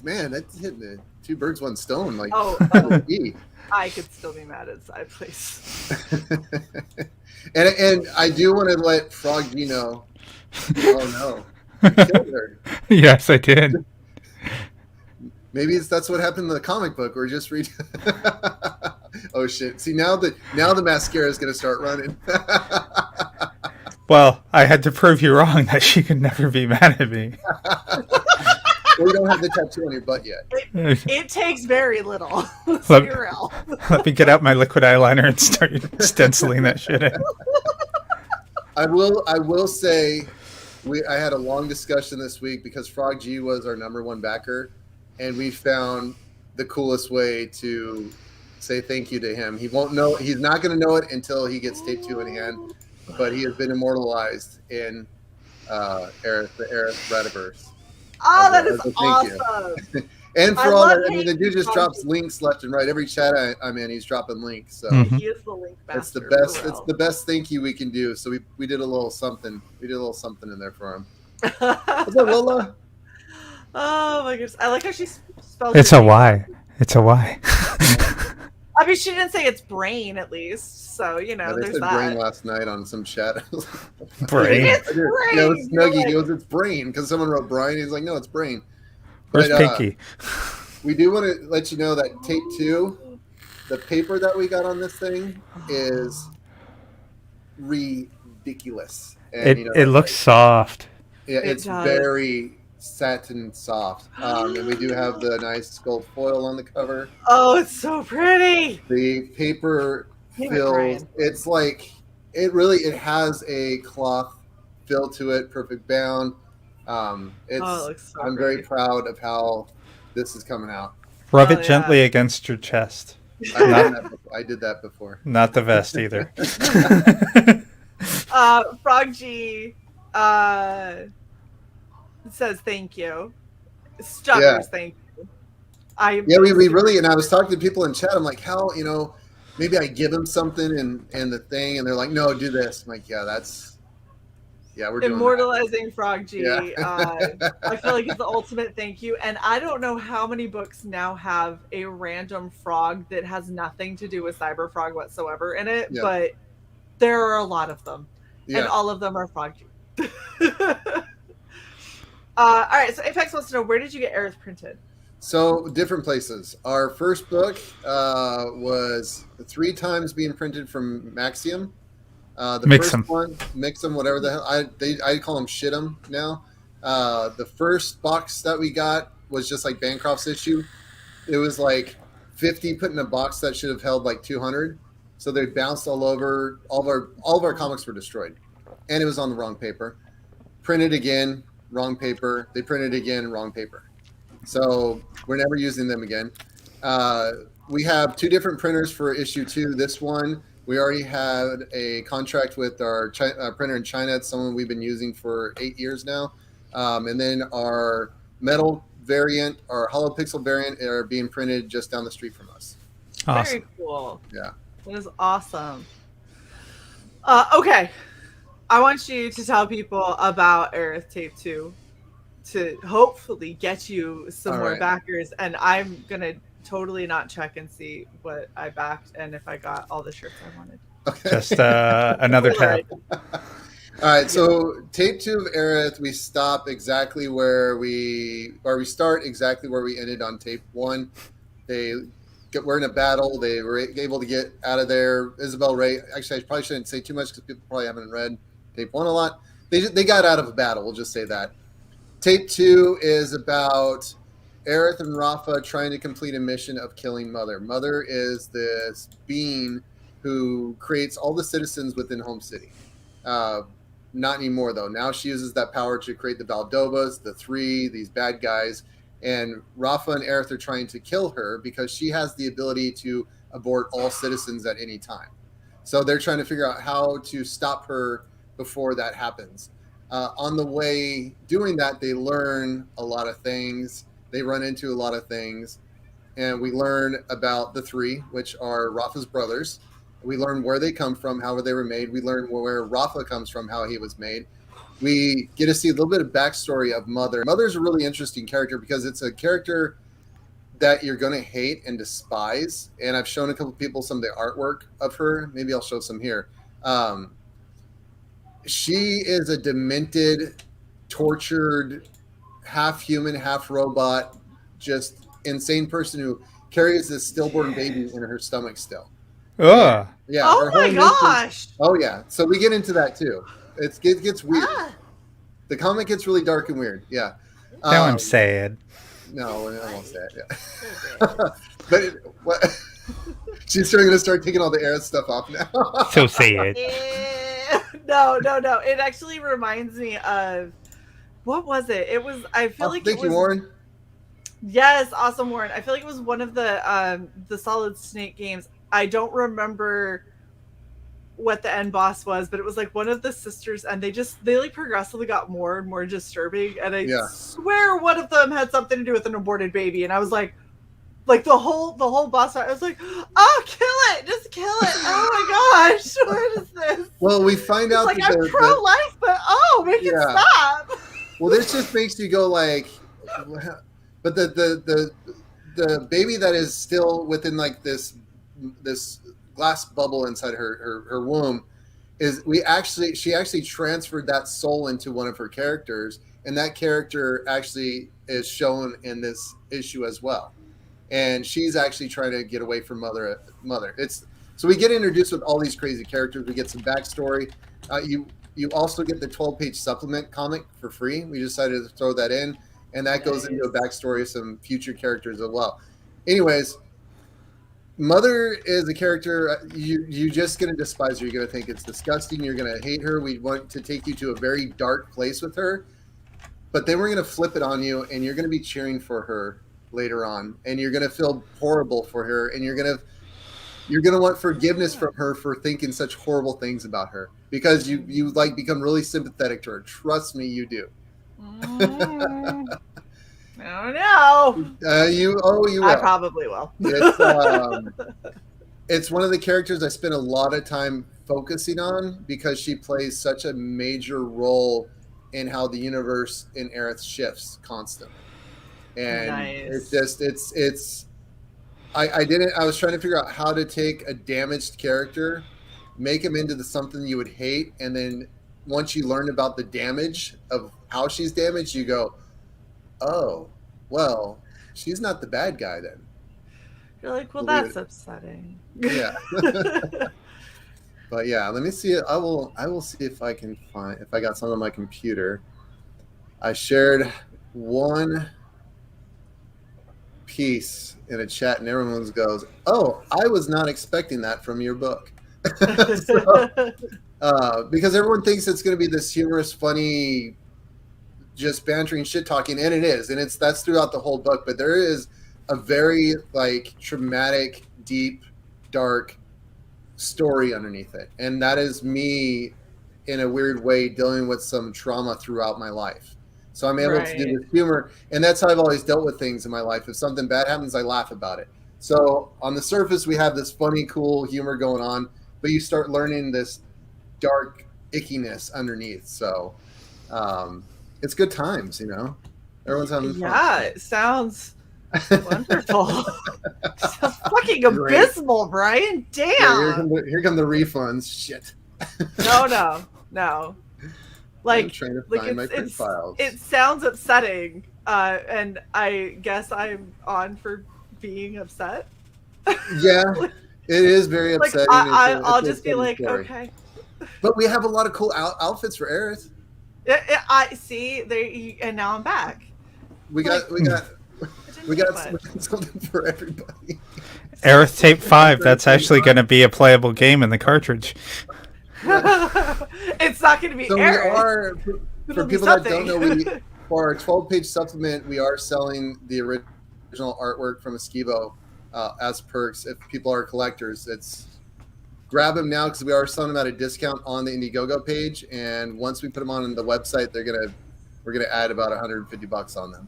[SPEAKER 3] Man, that's hitting the two birds, one stone. Like,
[SPEAKER 1] I could still be mad at Sai, please.
[SPEAKER 3] and I do want to let Froggy know. Oh no. You killed her.
[SPEAKER 2] Yes, I did.
[SPEAKER 3] Maybe that's what happened in the comic book. Or just read. Oh shit! See now the mascara is gonna start running.
[SPEAKER 2] Well, I had to prove you wrong that she could never be mad at me.
[SPEAKER 3] Or you don't have the tattoo on your butt yet.
[SPEAKER 1] It takes very little. Let's be real.
[SPEAKER 2] Let me get out my liquid eyeliner and start stenciling that shit in.
[SPEAKER 3] I will say, I had a long discussion this week because Frog G was our #1 backer, and we found the coolest way to say thank you to him. He won't know. He's not going to know it until he gets tape 2 in hand, but he has been immortalized in Airith, the Airith Rediverse.
[SPEAKER 1] Oh, that is awesome.
[SPEAKER 3] And for all that, I mean, the dude just drops links left and right. Every chat I'm in, he's dropping links. So
[SPEAKER 1] he is the link master.
[SPEAKER 3] It's the best. It's the best thank you we can do. So we did a little something. We did a little something in there for him. What's up, Lola?
[SPEAKER 1] Oh my goodness! I like how she spells.
[SPEAKER 2] It's a Y. It's a Y.
[SPEAKER 1] I mean, she didn't say it's brain, at least. So there's
[SPEAKER 3] said
[SPEAKER 1] that.
[SPEAKER 3] Brain last night on some chat.
[SPEAKER 2] Brain.
[SPEAKER 1] It's brain.
[SPEAKER 3] No, it's Snuggy. He goes, it's Brain, because someone wrote Brian. He's like, no, it's Brain.
[SPEAKER 2] Where's Pinky?
[SPEAKER 3] We do want to let you know that tape 2, the paper that we got on this thing is ridiculous. And,
[SPEAKER 2] it looks soft.
[SPEAKER 3] Yeah, it's very satin soft. And we do have the nice gold foil on the cover.
[SPEAKER 1] Oh, it's so pretty.
[SPEAKER 3] The paper feels, it's like, it has a cloth feel to it, perfect bound. It looks so I'm very proud of how this is coming out.
[SPEAKER 2] Rub it gently against your chest.
[SPEAKER 3] I did that before.
[SPEAKER 2] Not the vest either.
[SPEAKER 1] Frog G says thank you. Stutters thank you.
[SPEAKER 3] We really, and I was talking to people in chat. I'm like, how, maybe I give them something and the thing, and they're like, no, do this. I'm like, we're doing
[SPEAKER 1] immortalizing Frog G.
[SPEAKER 3] Yeah.
[SPEAKER 1] I feel like it's the ultimate thank you. And I don't know how many books now have a random frog that has nothing to do with Cyber Frog whatsoever in it, but there are a lot of them. And all of them are Frog G. All right, so Apex wants to know, where did you get Airith printed?
[SPEAKER 3] So, different places. Our first book was 3 times being printed from Maxium. The first one, Mix'em, whatever the hell. I call them Shit'em now. The first box that we got was just like Bancroft's issue. It was like 50 put in a box that should have held like 200. So they bounced all over. All of our comics were destroyed, and it was on the wrong paper. Printed again, wrong paper. They printed again, wrong paper. So we're never using them again. We have 2 different printers for issue 2. This one, we already had a contract with our printer in China. It's someone we've been using for 8 years now. And then our metal variant, our hollow pixel variant, are being printed just down the street from us.
[SPEAKER 2] Awesome.
[SPEAKER 1] Very cool.
[SPEAKER 3] Yeah.
[SPEAKER 1] That is awesome. Okay. I want you to tell people about Airith Tape 2 to hopefully get you some more backers. And I'm going to totally not check and see what I backed and if I got all the shirts I wanted.
[SPEAKER 3] Okay.
[SPEAKER 2] Just another tab.
[SPEAKER 3] All right, so tape 2 of Airith, we stop exactly where we start exactly where we ended on tape 1. We're in a battle. They were able to get out of there. Isabel Ray. Actually, I probably shouldn't say too much because people probably haven't read tape 1 a lot. They got out of a battle. We'll just say that. Tape 2 is about Airith and Rafa trying to complete a mission of killing Mother. Mother is this being who creates all the citizens within Home City. Not anymore, though. Now she uses that power to create the Valdovas, the 3, these bad guys. And Rafa and Airith are trying to kill her because she has the ability to abort all citizens at any time. So they're trying to figure out how to stop her before that happens. On the way doing that, they learn a lot of things. They run into a lot of things. And we learn about the 3, which are Rafa's brothers. We learn where they come from, how they were made. We learn where Rafa comes from, how he was made. We get to see a little bit of backstory of Mother. Mother's a really interesting character because it's a character that you're going to hate and despise. And I've shown a couple people some of the artwork of her. Maybe I'll show some here. She is a demented, tortured, half human, half robot, just insane person who carries this stillborn baby in her stomach still.
[SPEAKER 2] Yeah.
[SPEAKER 1] Oh my gosh.
[SPEAKER 3] Oh yeah. So we get into that too. It gets weird. The comic gets really dark and weird. Yeah.
[SPEAKER 2] Now I'm sad.
[SPEAKER 3] No, I won't say it. Yeah. But what? She's going to start taking all the Airith stuff off now.
[SPEAKER 2] So sad.
[SPEAKER 1] No. It actually reminds me of what was it? It was. I feel like
[SPEAKER 3] thank
[SPEAKER 1] it was.
[SPEAKER 3] You, Warren.
[SPEAKER 1] Yes, awesome, Warren. I feel like it was one of the Solid Snake games. I don't remember what the end boss was, but it was like one of the sisters, and they like progressively got more and more disturbing. And I swear one of them had something to do with an aborted baby, and I was like the whole boss fight, I was like, oh, kill it, just kill it. Oh my gosh, what is this?
[SPEAKER 3] Well, we find out
[SPEAKER 1] like I'm pro-life, but make it stop.
[SPEAKER 3] Well, this just makes you go like, but the baby that is still within like this glass bubble inside her womb she actually transferred that soul into one of her characters, and that character actually is shown in this issue as well. And she's actually trying to get away from mother. So we get introduced with all these crazy characters. We get some backstory. You also get the 12-page supplement comic for free. We decided to throw that in, and that goes into a backstory of some future characters as well. Anyways, Mother is a character you're just going to despise her. You're going to think it's disgusting. You're going to hate her. We want to take you to a very dark place with her, but then we're going to flip it on you, and you're going to be cheering for her later on, and you're going to feel horrible for her, and you're going to want forgiveness from her for thinking such horrible things about her, because you like become really sympathetic to her. Trust me, you do.
[SPEAKER 1] Oh no!
[SPEAKER 3] You will.
[SPEAKER 1] I probably will.
[SPEAKER 3] It's one of the characters I spend a lot of time focusing on, because she plays such a major role in how the universe in Aerith shifts constantly. And it's just I was trying to figure out how to take a damaged character, make him into something you would hate, and then once you learn about the damage of how she's damaged, you go, oh, well, she's not the bad guy then.
[SPEAKER 1] You're like, well, that's upsetting.
[SPEAKER 3] Yeah. But yeah, let me see it. I will see if I can find, if I got something on my computer. I shared one piece in a chat, and everyone goes, oh, I was not expecting that from your book. Because everyone thinks it's going to be this humorous, funny, just bantering, shit talking, and it is, and that's throughout the whole book. But there is a very like traumatic, deep, dark story underneath it, and that is me in a weird way dealing with some trauma throughout my life. So I'm able to do this humor, and that's how I've always dealt with things in my life. If something bad happens, I laugh about it. So on the surface, we have this funny, cool humor going on, but you start learning this dark ickiness underneath. So it's good times, you know. Everyone's having fun.
[SPEAKER 1] Yeah, it sounds wonderful. Sounds fucking abysmal, Brian. Damn.
[SPEAKER 3] Yeah, here come the refunds. Shit.
[SPEAKER 1] No. Like,
[SPEAKER 3] I'm trying to find my print files.
[SPEAKER 1] It sounds upsetting, and I guess I'm on for being upset.
[SPEAKER 3] Yeah, it is very upsetting.
[SPEAKER 1] I'll just be like, story. Okay.
[SPEAKER 3] But we have a lot of cool outfits for Aerith.
[SPEAKER 1] I see there, and now I'm back.
[SPEAKER 3] We got something for everybody.
[SPEAKER 2] Aerith Tape 5. That's actually going to be a playable game in the cartridge.
[SPEAKER 1] It's not going to be
[SPEAKER 3] so
[SPEAKER 1] Aerith.
[SPEAKER 3] For people that don't know, for our 12-page supplement, we are selling the original artwork from Esquivo as perks. If people are collectors, grab them now, because we are selling them at a discount on the Indiegogo page. And once we put them on the website, we're gonna add about $150 on them.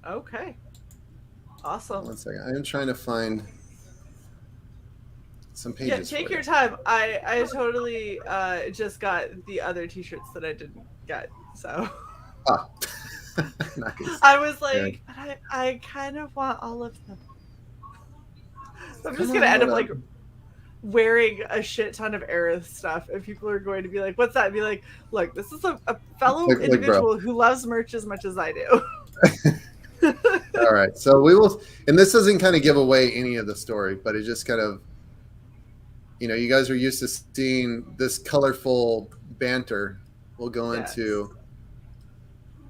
[SPEAKER 1] Okay. Awesome.
[SPEAKER 3] One second, I am trying to find some pages.
[SPEAKER 1] Yeah, take your time. I totally just got the other t-shirts that I didn't get, so.
[SPEAKER 3] Ah. Nice.
[SPEAKER 1] I was like, but I kind of want all of them. So I'm just gonna end up like wearing a shit ton of Aerith stuff, and people are going to be like, what's that? And be like, look, this is a fellow individual who loves merch as much as I do.
[SPEAKER 3] All right, so we will, and this doesn't kind of give away any of the story, but it just kind of, you know, you guys are used to seeing this colorful banter. We'll go into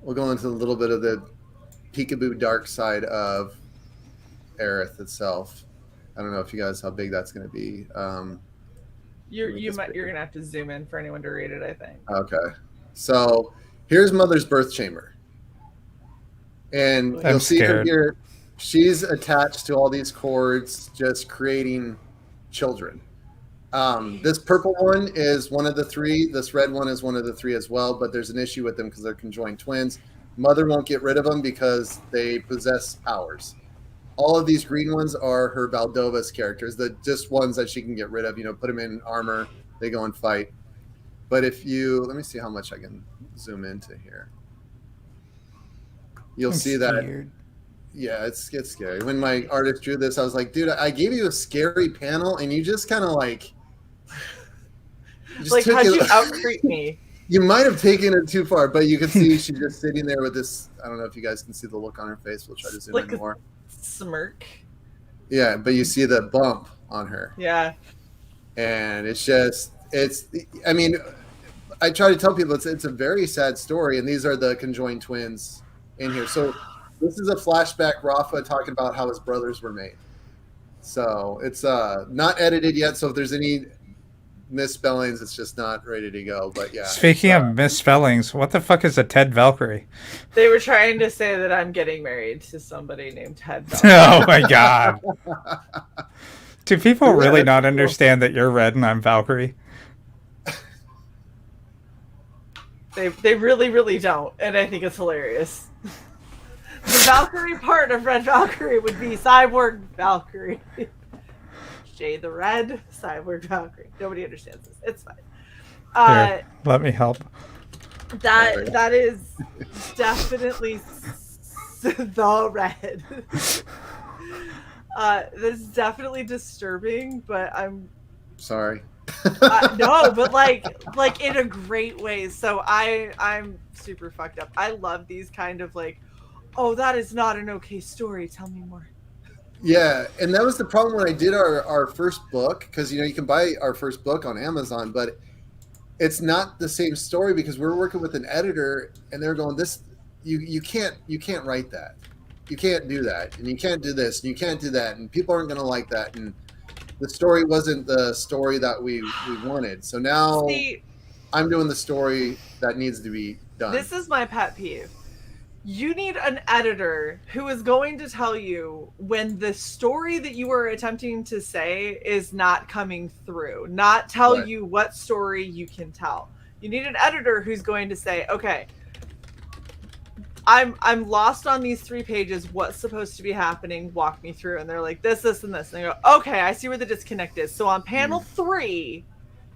[SPEAKER 3] we'll go into a little bit of the peekaboo dark side of Airith itself. I don't know if you guys how big that's going to be.
[SPEAKER 1] You're gonna have to zoom in for anyone to read it, I think.
[SPEAKER 3] Okay, so here's Mother's birth chamber, and you'll see her here. She's attached to all these cords, just creating children. This purple one is one of the three. This red one is one of the three as well, but there's an issue with them because they're conjoined twins. Mother won't get rid of them because they possess powers. All of these green ones are her Valdova's characters, the just ones that she can get rid of. You know, put them in armor, they go and fight. But if you let me see how much I can zoom into here. You'll see that. Yeah, it's scary. When my artist drew this, I was like, dude, I gave you a scary panel, and you just kind of like.
[SPEAKER 1] Like, how'd you out-creep me?
[SPEAKER 3] You might have taken it too far, but you can see she's just sitting there with this. I don't know if you guys can see the look on her face. We'll try to zoom in more.
[SPEAKER 1] Smirk.
[SPEAKER 3] Yeah, but you see the bump on her.
[SPEAKER 1] Yeah.
[SPEAKER 3] And it's I mean, I try to tell people it's a very sad story, and these are the conjoined twins in here. So this is a flashback Rafa talking about how his brothers were made. So it's not edited yet, so if there's any misspellings, it's just not ready to go. But yeah.
[SPEAKER 2] Speaking of misspellings, what the fuck is a Ted Valkyrie?
[SPEAKER 1] They were trying to say that I'm getting married to somebody named Ted Valkyrie.
[SPEAKER 2] Oh my god. Do people really not understand that you're red and I'm Valkyrie?
[SPEAKER 1] They really, really don't, and I think it's hilarious. The Valkyrie part of Red Valkyrie would be CY.borg Valkyrie. Shae the Red, CY.borg Valkyrie. Nobody understands this. It's fine.
[SPEAKER 2] Here, let me help.
[SPEAKER 1] That is definitely the red. This is definitely disturbing, but I'm
[SPEAKER 3] sorry.
[SPEAKER 1] No, but like in a great way. So I'm super fucked up. I love these kind of like, oh, that is not an okay story. Tell me more.
[SPEAKER 3] Yeah, and that was the problem when I did our first book, because you can buy our first book on Amazon, but it's not the same story because we're working with an editor and they're going, this you can't write that. You can't do that, and you can't do this, and you can't do that, and people aren't gonna like that, and the story wasn't the story that we wanted. So now I'm doing the story that needs to be done.
[SPEAKER 1] This is my pet peeve. You need an editor who is going to tell you when the story that you are attempting to say is not coming through, not tell you what story you can tell. You need an editor who's going to say, okay, I'm lost on these 3 pages. What's supposed to be happening? Walk me through. And they're like, this, and this. And they go, okay, I see where the disconnect is. So on panel 3,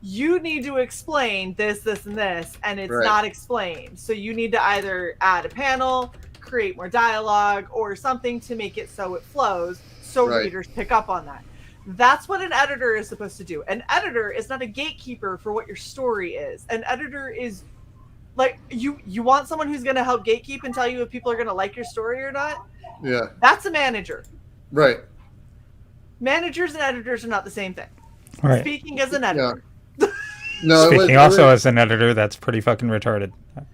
[SPEAKER 1] you need to explain this, and this, and it's not explained. So you need to either add a panel, create more dialogue, or something to make it so it flows, so readers pick up on that. That's what an editor is supposed to do. An editor is not a gatekeeper for what your story is. An editor is like, you want someone who's going to help gatekeep and tell you if people are going to like your story or not?
[SPEAKER 3] Yeah.
[SPEAKER 1] That's a manager.
[SPEAKER 3] Right.
[SPEAKER 1] Managers and editors are not the same thing.
[SPEAKER 2] Right.
[SPEAKER 1] Speaking as an editor.
[SPEAKER 3] Yeah. No,
[SPEAKER 2] Speaking also as an editor, that's pretty fucking retarded.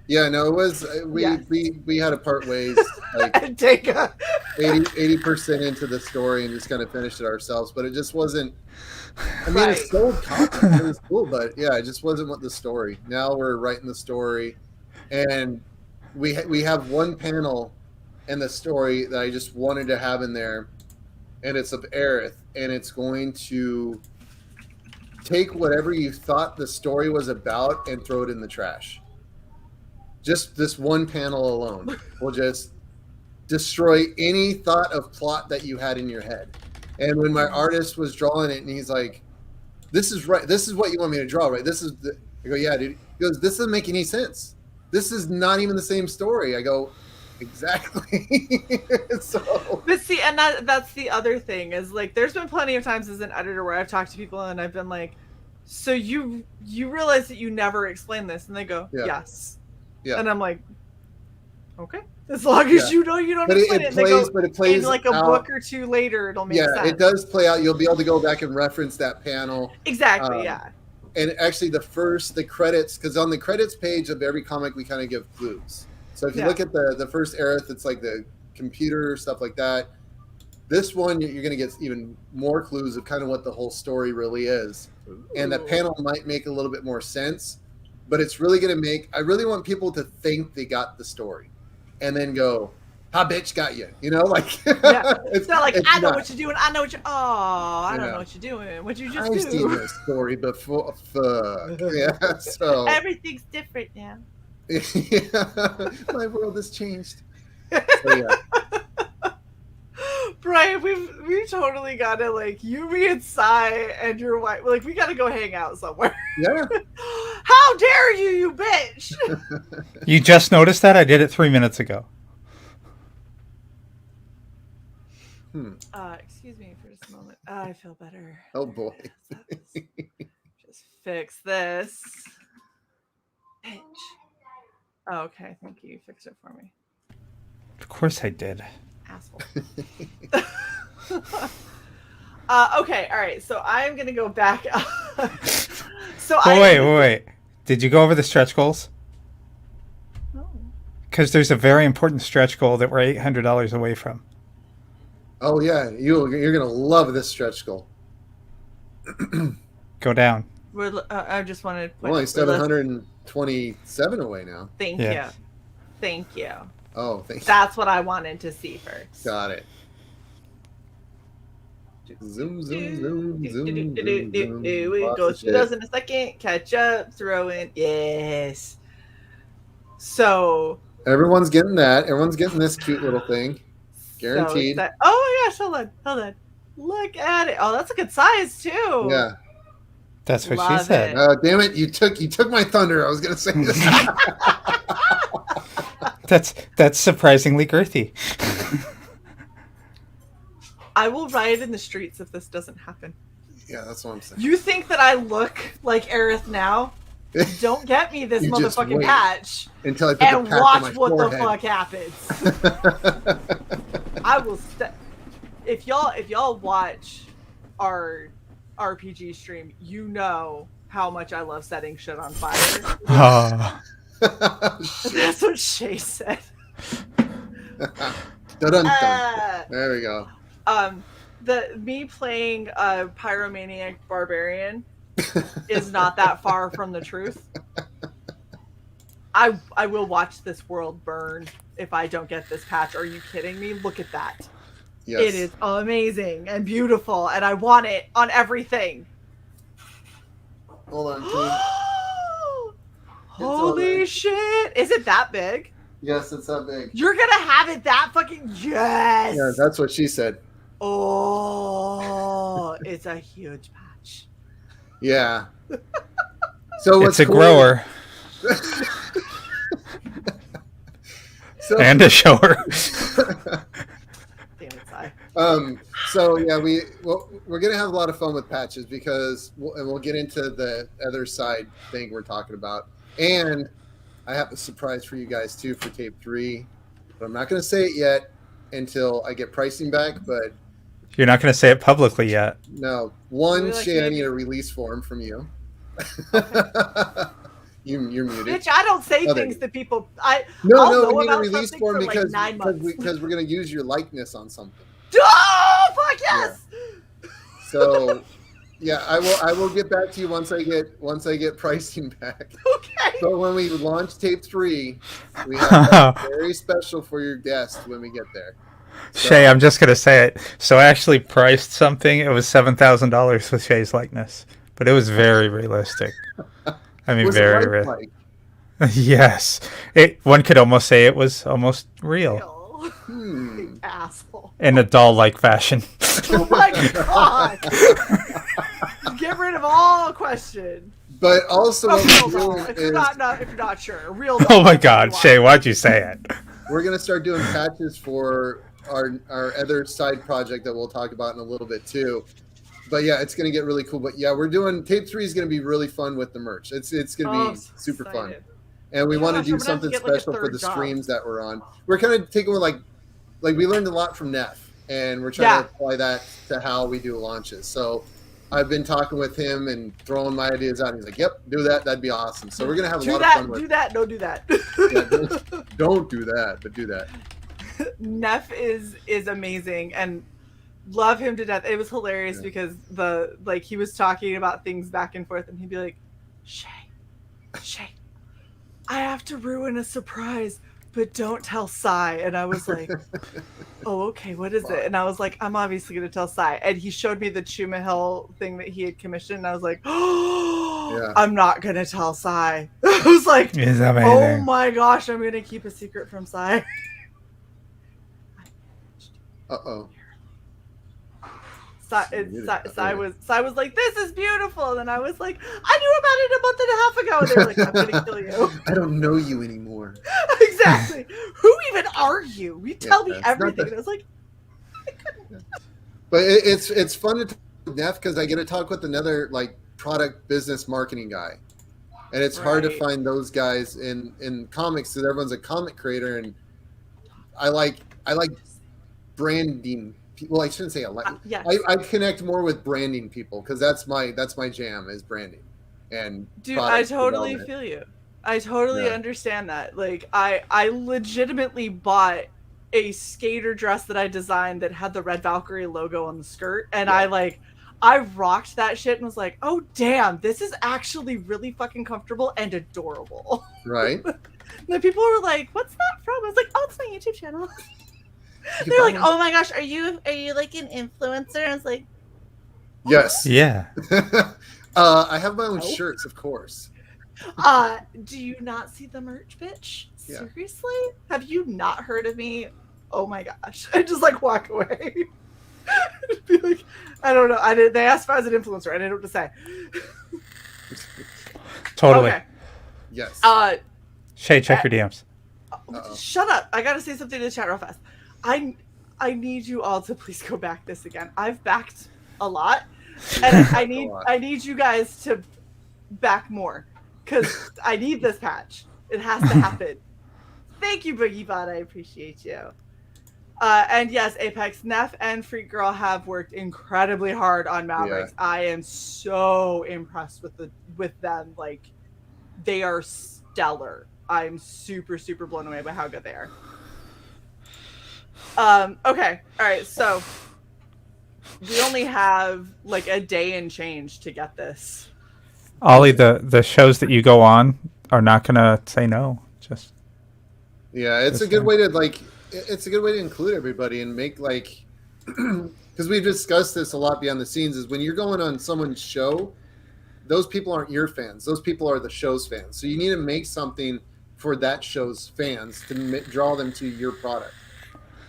[SPEAKER 3] Yeah, no, it was we had to part ways, like
[SPEAKER 1] take
[SPEAKER 3] 80% into the story and just kind of finished it ourselves. But it just wasn't. I mean, it sold content. It was cool, but yeah, it just wasn't what the story. Now we're writing the story, and we have one panel in the story that I just wanted to have in there, and it's of Airith, and it's going to take whatever you thought the story was about and throw it in the trash. Just this one panel alone will just destroy any thought of plot that you had in your head. And when my artist was drawing it, and he's like, "This is right. This is what you want me to draw, right? This is." I go, "Yeah, dude." He goes, "This doesn't make any sense. This is not even the same story." I go, "Exactly." So,
[SPEAKER 1] but see, and that's the other thing is like, there's been plenty of times as an editor where I've talked to people and I've been like, "So you realize that you never explained this?" And they go, "Yes." Yeah. And I'm like, "Okay." As long as you know you don't explain it. But it plays in like a book or 2 later, it'll make sense.
[SPEAKER 3] Yeah, it does play out. You'll be able to go back and reference that panel.
[SPEAKER 1] Exactly, yeah.
[SPEAKER 3] And actually the credits, because on the credits page of every comic, we kind of give clues. So if you look at the first Airith, it's like the computer stuff like that. This one, you're going to get even more clues of kind of what the whole story really is. Ooh. And the panel might make a little bit more sense, but it's really going to make, I really want people to think they got the story and then go, "Ha, bitch, got you." You know, like,
[SPEAKER 1] it's not like, I know what you're doing. I know what you're, I don't know what you're doing. What you just do.
[SPEAKER 3] I've seen this story before. Fuck. Yeah, so.
[SPEAKER 1] Everything's different now.
[SPEAKER 3] Yeah, my world has changed. So, yeah.
[SPEAKER 1] Bryan, we've totally gotta, like, you, me, and CY and your wife, like, we gotta go hang out somewhere.
[SPEAKER 3] Yeah.
[SPEAKER 1] How dare you, you bitch!
[SPEAKER 2] You just noticed that? I did it 3 minutes ago.
[SPEAKER 1] Excuse me for just a moment. I feel better.
[SPEAKER 3] Oh boy.
[SPEAKER 1] Just fix this. Bitch. Oh, okay, thank you. You fixed it for me.
[SPEAKER 2] Of course I did.
[SPEAKER 1] Asshole. Okay, all right. So I'm gonna go back.
[SPEAKER 2] Wait. Did you go over the stretch goals?
[SPEAKER 1] No.
[SPEAKER 2] Because there's a very important stretch goal that we're $800 away from.
[SPEAKER 3] Oh yeah, you're gonna love this stretch goal.
[SPEAKER 2] Go down.
[SPEAKER 1] I just wanted to
[SPEAKER 3] point only 727 away now.
[SPEAKER 1] Thank you.
[SPEAKER 3] Oh, thank you.
[SPEAKER 1] That's what I wanted to see first.
[SPEAKER 3] Got it. Zoom.
[SPEAKER 1] Go through those in a second. Catch up. Throw in. Yes. So.
[SPEAKER 3] Everyone's getting that. Everyone's getting this cute little thing. Guaranteed.
[SPEAKER 1] So oh my gosh! Hold on. Look at it. Oh, that's a good size too.
[SPEAKER 3] Yeah.
[SPEAKER 2] That's what she said.
[SPEAKER 3] Damn it! You took my thunder. I was gonna say this.
[SPEAKER 2] That's surprisingly girthy.
[SPEAKER 1] I will riot in the streets if this doesn't happen.
[SPEAKER 3] Yeah, that's what I'm saying.
[SPEAKER 1] You think that I look like Airith now? Don't get me this motherfucking patch
[SPEAKER 3] until I put
[SPEAKER 1] and
[SPEAKER 3] the patch
[SPEAKER 1] watch
[SPEAKER 3] on my
[SPEAKER 1] what
[SPEAKER 3] forehead.
[SPEAKER 1] the fuck happens. I will. If y'all watch our RPG stream, you know how much I love setting shit on fire. That's what Shae said.
[SPEAKER 3] Dun-dun-dun. There we go.
[SPEAKER 1] Me playing a pyromaniac barbarian is not that far from the truth. I will watch this world burn if I don't get this patch. Are you kidding me? Look at that. Yes. It is amazing and beautiful, and I want it on everything.
[SPEAKER 3] Hold on, team.
[SPEAKER 1] Holy shit! Is it that big?
[SPEAKER 3] Yes, it's that big.
[SPEAKER 1] You're gonna have it that fucking yes.
[SPEAKER 3] Yeah, that's what she said.
[SPEAKER 1] Oh, it's a huge patch.
[SPEAKER 3] Yeah. So
[SPEAKER 2] it's a grower. And a shower.
[SPEAKER 1] Damn it, Sai.
[SPEAKER 3] So yeah, we're gonna have a lot of fun with patches because we'll get into the other side thing we're talking about, and I have a surprise for you guys too for tape 3, but I'm not gonna say it yet until I get pricing back. But
[SPEAKER 2] you're not gonna say it publicly yet.
[SPEAKER 3] No, Shae, I need a release form from you. You're muted.
[SPEAKER 1] Bitch, I don't say things to people.
[SPEAKER 3] No, we need a release form because we're gonna use your likeness on something.
[SPEAKER 1] Oh, fuck yes!
[SPEAKER 3] Yeah. So, yeah, I will get back to you once I get pricing back.
[SPEAKER 1] Okay.
[SPEAKER 3] So when we launch tape 3, we have something very special for your guest when we get there. So,
[SPEAKER 2] Shae, I'm just gonna say it. So I actually priced something. It was $7,000 with Shae's likeness, but it was very realistic. I mean, very real.
[SPEAKER 3] Like?
[SPEAKER 2] Yes, one could almost say it was almost real.
[SPEAKER 1] Asshole.
[SPEAKER 2] In a doll-like fashion.
[SPEAKER 1] Oh my god! Get rid of all question.
[SPEAKER 3] But also,
[SPEAKER 1] if you're not sure, real.
[SPEAKER 2] Oh my god, Shae, why'd you say it?
[SPEAKER 3] We're gonna start doing patches for our other side project that we'll talk about in a little bit too. But yeah, it's gonna get really cool. But yeah, we're doing tape 3 is gonna be really fun with the merch. It's gonna be super fun. And we want to do something special for the streams that we're on. We're kind of taking like we learned a lot from Neff, and we're trying to apply that to how we do launches. So I've been talking with him and throwing my ideas out. He's like, "Yep, do that. That'd be awesome." So we're gonna have a lot of fun with.
[SPEAKER 1] Do that. Don't do that.
[SPEAKER 3] Don't do that, but do that.
[SPEAKER 1] Neff is amazing and love him to death. It was hilarious because he was talking about things back and forth, and he'd be like, Shae, I have to ruin a surprise, but don't tell CY. And I was like, oh, okay, what is it? And I was like, I'm obviously going to tell CY. And he showed me the Chuma Hill thing that he had commissioned. And I was like, oh, I'm not going to tell CY. I was like, oh my gosh, I'm going to keep a secret from CY.
[SPEAKER 3] Uh-oh.
[SPEAKER 1] CY was like, this is beautiful. And then I was like, I knew about it a month and a half ago. And they were like, I'm going to kill you.
[SPEAKER 3] I don't know you anymore.
[SPEAKER 1] Exactly. Who even are you? You tell me everything. And I was like,
[SPEAKER 3] but it's fun to talk with Neff because I get to talk with another like product business marketing guy. And it's hard to find those guys in comics because everyone's a comic creator. And I like branding. Well, I shouldn't say a lot.
[SPEAKER 1] Yes.
[SPEAKER 3] I connect more with branding people because that's my jam is branding. And
[SPEAKER 1] dude, I totally feel you. I totally understand that. Like, I legitimately bought a skater dress that I designed that had the Red Valkyrie logo on the skirt, and I rocked that shit and was like, oh damn, this is actually really fucking comfortable and adorable.
[SPEAKER 3] Right.
[SPEAKER 1] And then people were like, what's that from? I was like, oh, it's my YouTube channel. They're like, oh my gosh, are you like an influencer? I was like, oh,
[SPEAKER 3] yes.
[SPEAKER 2] Yeah.
[SPEAKER 3] I have my own shirts, of course.
[SPEAKER 1] Do you not see the merch, bitch? Seriously? Have you not heard of me? Oh my gosh. I just like walk away. Be like, I don't know. They asked if I was an influencer. I didn't know what to say.
[SPEAKER 2] Totally.
[SPEAKER 1] Okay.
[SPEAKER 3] Yes.
[SPEAKER 2] Shae, check your DMs.
[SPEAKER 1] Shut up. I gotta say something to the chat real fast. I need you all to please go back this again. I've backed a lot, and I need you guys to back more because I need this patch. It has to happen. Thank you, Boogie Bot. I appreciate you. And yes, Apex, Neff, and Freak Girl have worked incredibly hard on Mavericks. Yeah. I am so impressed with them. Like, they are stellar. I'm super, super blown away by how good they are. Okay. All right. So we only have like a day and change to get this.
[SPEAKER 2] Ollie, the shows that you go on are not gonna say no. Just
[SPEAKER 3] it's a good way to include everybody and make like because we've discussed this a lot behind the scenes. Is when you're going on someone's show, those people aren't your fans. Those people are the show's fans. So you need to make something for that show's fans to draw them to your product.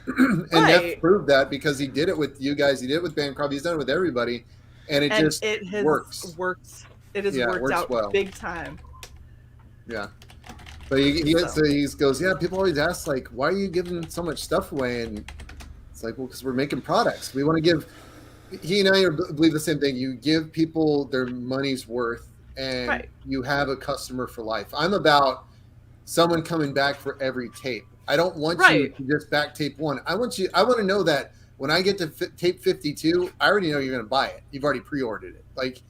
[SPEAKER 3] And Neff proved that because he did it with you guys. He did it with Bancroft. He's done it with everybody, and it has works.
[SPEAKER 1] It has worked out well. Big time.
[SPEAKER 3] Yeah, but he goes, yeah. People always ask like, why are you giving so much stuff away? And it's like, well, because we're making products. We want to give. He and I believe the same thing. You give people their money's worth, and you have a customer for life. I'm about someone coming back for every tape. I don't want you to just back tape one. I want to know that when I get to tape 52, I already know you're going to buy it. You've already pre-ordered it. Like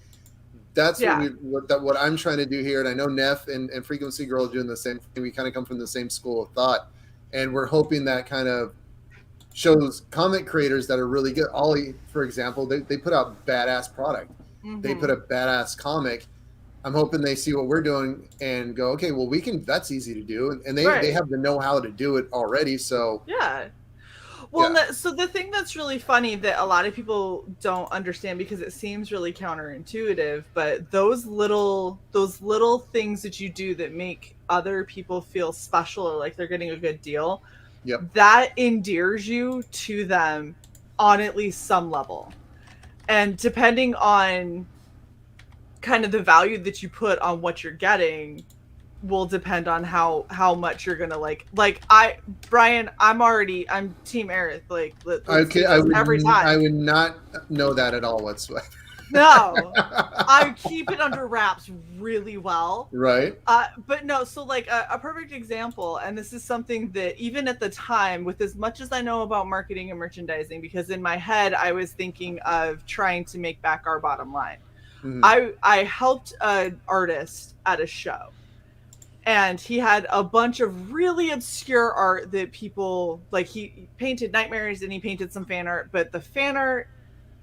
[SPEAKER 3] that's what I'm trying to do here. And I know Neff and Frequency Girl are doing the same thing. We kind of come from the same school of thought, and we're hoping that kind of shows comic creators that are really good. Ollie, for example, they put out badass product. Mm-hmm. They put a badass comic. I'm hoping they see what we're doing and go, okay, well, that's easy to do. And they have the know-how to do it already. So
[SPEAKER 1] yeah. Well, so the thing that's really funny that a lot of people don't understand because it seems really counterintuitive, but those little things that you do that make other people feel special or like they're getting a good deal, that endears you to them on at least some level. And depending on kind of the value that you put on what you're getting will depend on how much you're gonna Bryan, I'm team Airith. Like every time.
[SPEAKER 3] I would not know that at all whatsoever.
[SPEAKER 1] No, I keep it under wraps really well.
[SPEAKER 3] Right.
[SPEAKER 1] But no, so like a perfect example, and this is something that even at the time, with as much as I know about marketing and merchandising, because in my head I was thinking of trying to make back our bottom line. I helped an artist at a show, and he had a bunch of really obscure art that people like. He painted nightmares and he painted some fan art, but the fan art,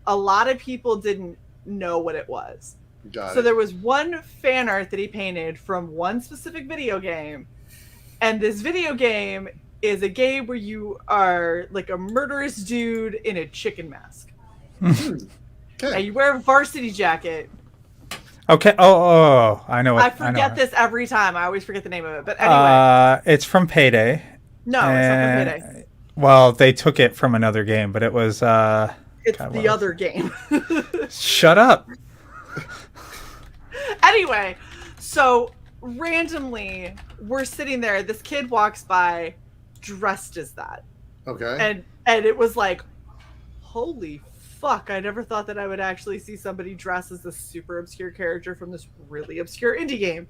[SPEAKER 1] a lot of people didn't know what it was. So there was one fan art that he painted from one specific video game, and this video game is a game where you are like a murderous dude in a chicken mask. And you wear a varsity jacket.
[SPEAKER 2] Okay. Oh, I know.
[SPEAKER 1] I forget this every time. I always forget the name of it. But anyway,
[SPEAKER 2] it's from Payday.
[SPEAKER 1] No, it's not from Payday.
[SPEAKER 2] Well, they took it from another game, but it was.
[SPEAKER 1] It's the other game.
[SPEAKER 2] Shut up.
[SPEAKER 1] Anyway, so randomly we're sitting there. This kid walks by, dressed as that.
[SPEAKER 3] Okay.
[SPEAKER 1] And it was like, holy fuck! I never thought that I would actually see somebody dressed as this super obscure character from this really obscure indie game.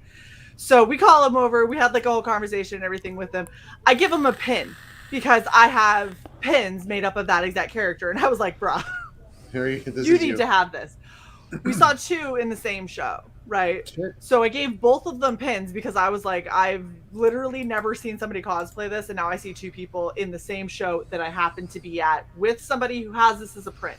[SPEAKER 1] So we call him over. We had like a whole conversation and everything with him. I give him a pin, because I have pins made up of that exact character. And I was like, bruh, you need to have this. We saw 2 in the same show, right?
[SPEAKER 3] Sure.
[SPEAKER 1] So I gave both of them pins because I was like, I've literally never seen somebody cosplay this. And now I see 2 people in the same show that I happen to be at with somebody who has this as a print.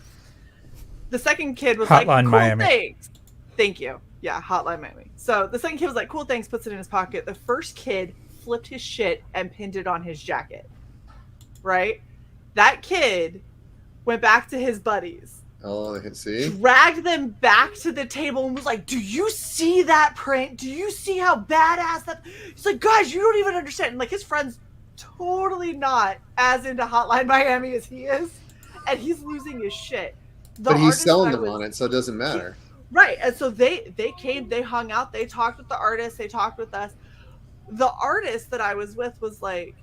[SPEAKER 1] The second kid was
[SPEAKER 2] Hotline
[SPEAKER 1] like, cool,
[SPEAKER 2] Miami.
[SPEAKER 1] thanks. Thank you. Yeah, Hotline Miami. So the second kid was like, cool, thanks, puts it in his pocket. The first kid flipped his shit and pinned it on his jacket. Right? That kid went back to his buddies.
[SPEAKER 3] Oh, I can see.
[SPEAKER 1] Dragged them back to the table and was like, do you see that print? Do you see how badass that? He's like, guys, you don't even understand. And like his friend's totally not as into Hotline Miami as he is. And he's losing his shit.
[SPEAKER 3] But he's selling them on it, so it doesn't matter.
[SPEAKER 1] Right. And so they came, they hung out, they talked with the artist, they talked with us. The artist that I was with was like,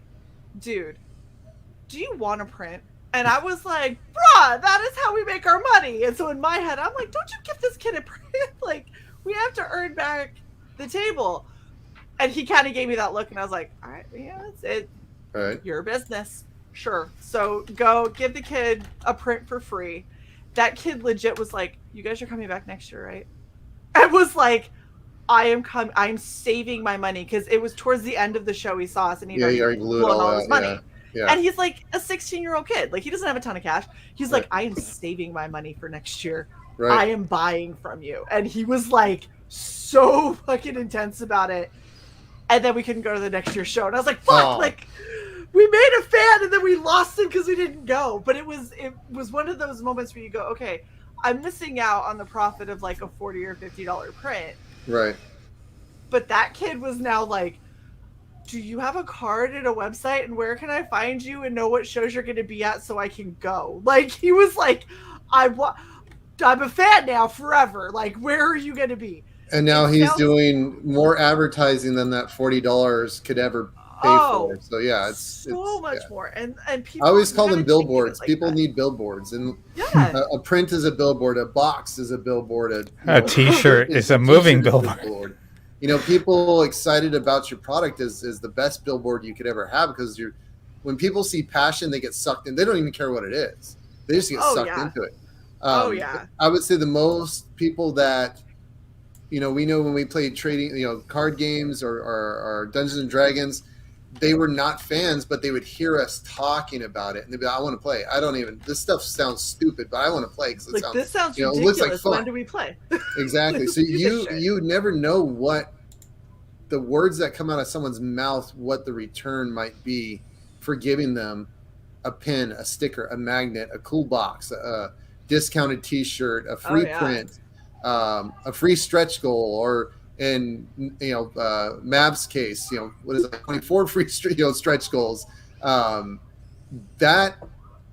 [SPEAKER 1] dude, do you want to print? And I was like, bruh, that is how we make our money. And so in my head, I'm like, don't you give this kid a print? Like, we have to earn back the table. And he kind of gave me that look, and I was like, all right, yeah, that's it.
[SPEAKER 3] All right.
[SPEAKER 1] Your business. Sure. So go give the kid a print for free. That kid legit was like, you guys are coming back next year, right? I was like, I'm saving my money, because it was towards the end of the show he saw us, and he'd already blown all his money.
[SPEAKER 3] Yeah. Yeah.
[SPEAKER 1] And he's like a 16-year-old kid. Like, he doesn't have a ton of cash. He's like, I am saving my money for next year.
[SPEAKER 3] Right.
[SPEAKER 1] I am buying from you. And he was like so fucking intense about it. And then we couldn't go to the next year's show. And I was like, fuck, like, we made a fan and then we lost him because we didn't go. But it was one of those moments where you go, okay, I'm missing out on the profit of like a $40 or $50 print.
[SPEAKER 3] Right.
[SPEAKER 1] But that kid was now like, do you have a card and a website, and where can I find you and know what shows you're going to be at so I can go? Like, he was like, I'm a fan now forever. Like, where are you going to be?
[SPEAKER 3] And now he's doing more advertising than that $40 could ever pay for. So yeah, it's
[SPEAKER 1] much more. And people,
[SPEAKER 3] I always call them billboards. Like people need billboards, and a print is a billboard, a box is a billboard,
[SPEAKER 2] a T-shirt is a moving billboard.
[SPEAKER 3] You know, people excited about your product is the best billboard you could ever have, because when people see passion, they get sucked in. They don't even care what it is. They just get sucked into it. I would say the most people that, you know, we know when we played trading, you know, card games or Dungeons and Dragons, they were not fans, but they would hear us talking about it, and they'd be like, I want to play. This stuff sounds stupid, but I want to play because it sounds,
[SPEAKER 1] this sounds
[SPEAKER 3] ridiculous.
[SPEAKER 1] It looks like
[SPEAKER 3] fun.
[SPEAKER 1] When do we play?
[SPEAKER 3] Exactly. So you never know what the words that come out of someone's mouth, what the return might be for giving them a pin, a sticker, a magnet, a cool box, a discounted T-shirt, a free print, a free stretch goal, or in Mav's case, you know, what is it, 24 free stretch goals. That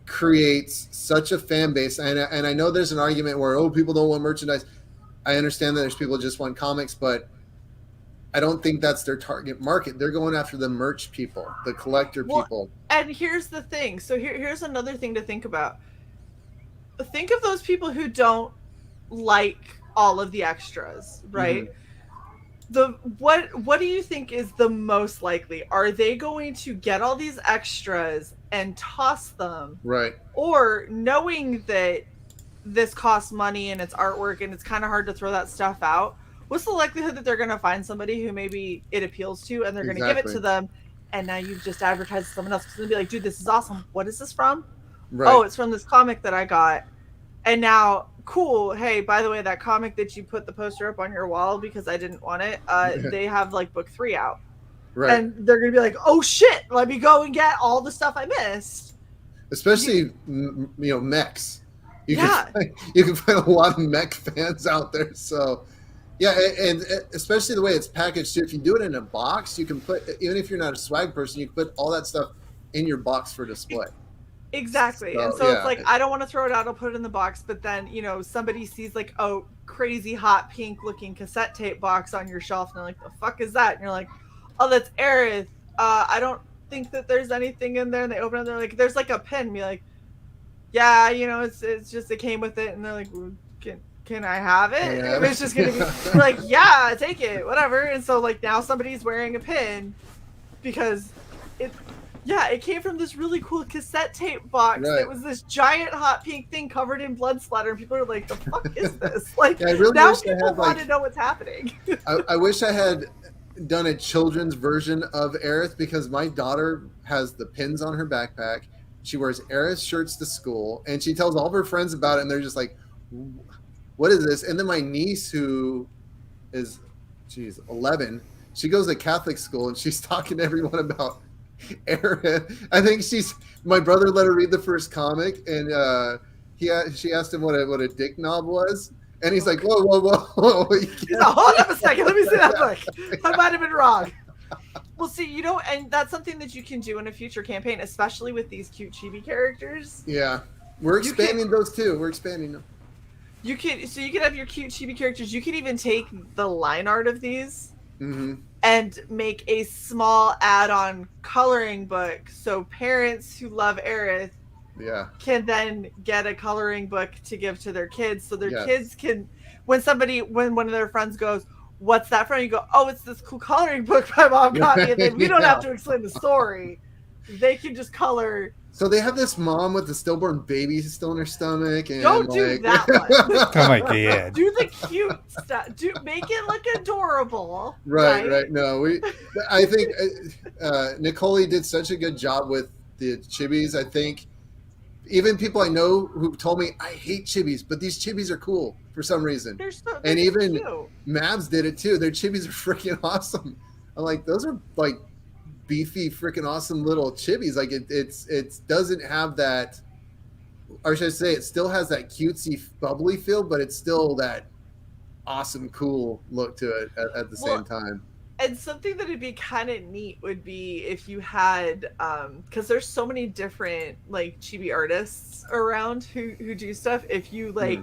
[SPEAKER 3] creates such a fan base, and I know there's an argument where people don't want merchandise. I understand that there's people who just want comics, but I don't think that's their target market. They're going after the merch people, the collector people.
[SPEAKER 1] And here's the thing. So here's another thing to think about. Think of those people who don't like all of the extras, right? What do you think is the most likely? Are they going to get all these extras and toss them?
[SPEAKER 3] Right.
[SPEAKER 1] Or knowing that this costs money and it's artwork and it's kind of hard to throw that stuff out, what's the likelihood that they're going to find somebody who maybe it appeals to and they're going to give it to them, and now you've just advertised to someone else because they'll be like, dude, this is awesome. What is this from? Right. Oh, it's from this comic that I got. And now, cool, hey, by the way, that comic that you put the poster up on your wall because I didn't want it, they have like book 3 out. Right. And they're going to be like, oh shit, let me go and get all the stuff I missed.
[SPEAKER 3] Especially, mechs. You can find a lot of mech fans out there. So, yeah, and especially the way it's packaged too. If you do it in a box, you can put, even if you're not a swag person, you can put all that stuff in your box for display.
[SPEAKER 1] Exactly. So, and so it's like, I don't want to throw it out, I'll put it in the box, but then, somebody sees like, oh, crazy hot pink looking cassette tape box on your shelf, and they're like, the fuck is that? And you're like, oh, that's Airith. I don't think that there's anything in there. And they open it, and they're like, there's like a pen. Be like, yeah, it's just, it came with it. And they're like, well, can I have it? Yeah. It's just gonna be like, yeah, take it, whatever. And so like now somebody's wearing a pin because it came from this really cool cassette tape box. Right. It was this giant hot pink thing covered in blood splatter, and people are like, the fuck is this? Like, yeah, really now people want to know what's happening.
[SPEAKER 3] I wish I had done a children's version of Airith, because my daughter has the pins on her backpack. She wears Airith shirts to school, and she tells all of her friends about it, and they're just like, what is this? And then my niece, who is, 11, she goes to Catholic school, and she's talking to everyone about Airith. I think my brother let her read the first comic, and she asked him what a dick knob was, and he's like, whoa.
[SPEAKER 1] He's like, hold up a second, let me see that book. I might have been wrong. Well, see, and that's something that you can do in a future campaign, especially with these cute chibi characters.
[SPEAKER 3] Yeah, we're expanding those too. We're expanding them.
[SPEAKER 1] You could have your cute chibi characters. You could even take the line art of these and make a small add-on coloring book, so parents who love Airith can then get a coloring book to give to their kids, so their kids can, when one of their friends goes, what's that from? You go, oh, it's this cool coloring book my mom got me, and then we don't have to explain the story. They can just color. So
[SPEAKER 3] they have this mom with the stillborn baby still in her stomach. And
[SPEAKER 1] don't do that one.
[SPEAKER 2] Oh my god.
[SPEAKER 1] Do the cute stuff. Make it look adorable.
[SPEAKER 3] Right. No, I think Nicole did such a good job with the chibis. I think even people I know who told me, I hate chibis, but these chibis are cool for some reason. They're and even cute. Mavs did it too. Their chibis are freaking awesome. I'm like, those are like beefy, freaking awesome little chibis. Like it doesn't have that, or should I say, it still has that cutesy, bubbly feel, but it's still that awesome, cool look to it at the same time.
[SPEAKER 1] And something that would be kind of neat would be if you had, because there's so many different like chibi artists around who do stuff. If you like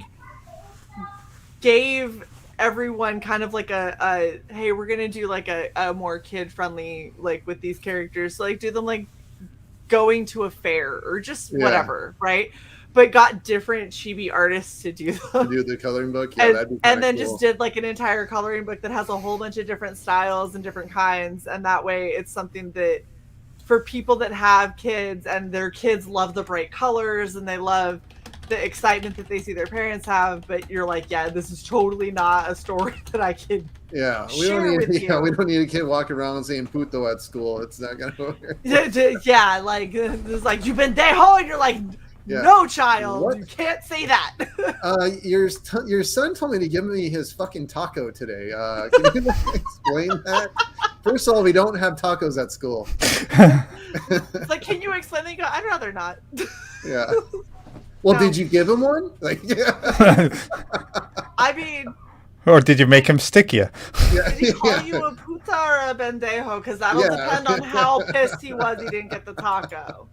[SPEAKER 1] gave everyone kind of like a hey, we're gonna do like a more kid friendly, like with these characters, so like do them like going to a fair or just whatever, right? But got different chibi artists to do them.
[SPEAKER 3] To do the coloring book,
[SPEAKER 1] that'd be and then cool. Just did like an entire coloring book that has a whole bunch of different styles and different kinds, and that way it's something that for people that have kids and their kids love the bright colors and they love the excitement that they see their parents have, but you're like, yeah, this is totally not a story that I can
[SPEAKER 3] we don't need a kid walking around saying puto at school. It's not gonna work.
[SPEAKER 1] Yeah, like it's like you pendejo, and you're like, no, child, what? You can't say that.
[SPEAKER 3] Your son told me to give me his fucking taco today. Can you explain that? First of all, we don't have tacos at school.
[SPEAKER 1] It's like, can you explain? They go, I'd rather not.
[SPEAKER 3] Yeah. Well, did you give him one? Like,
[SPEAKER 1] I mean,
[SPEAKER 2] or did you make him stick you?
[SPEAKER 1] Did he call you a puta or a pendejo? Because that'll depend on how pissed he was he didn't get the taco.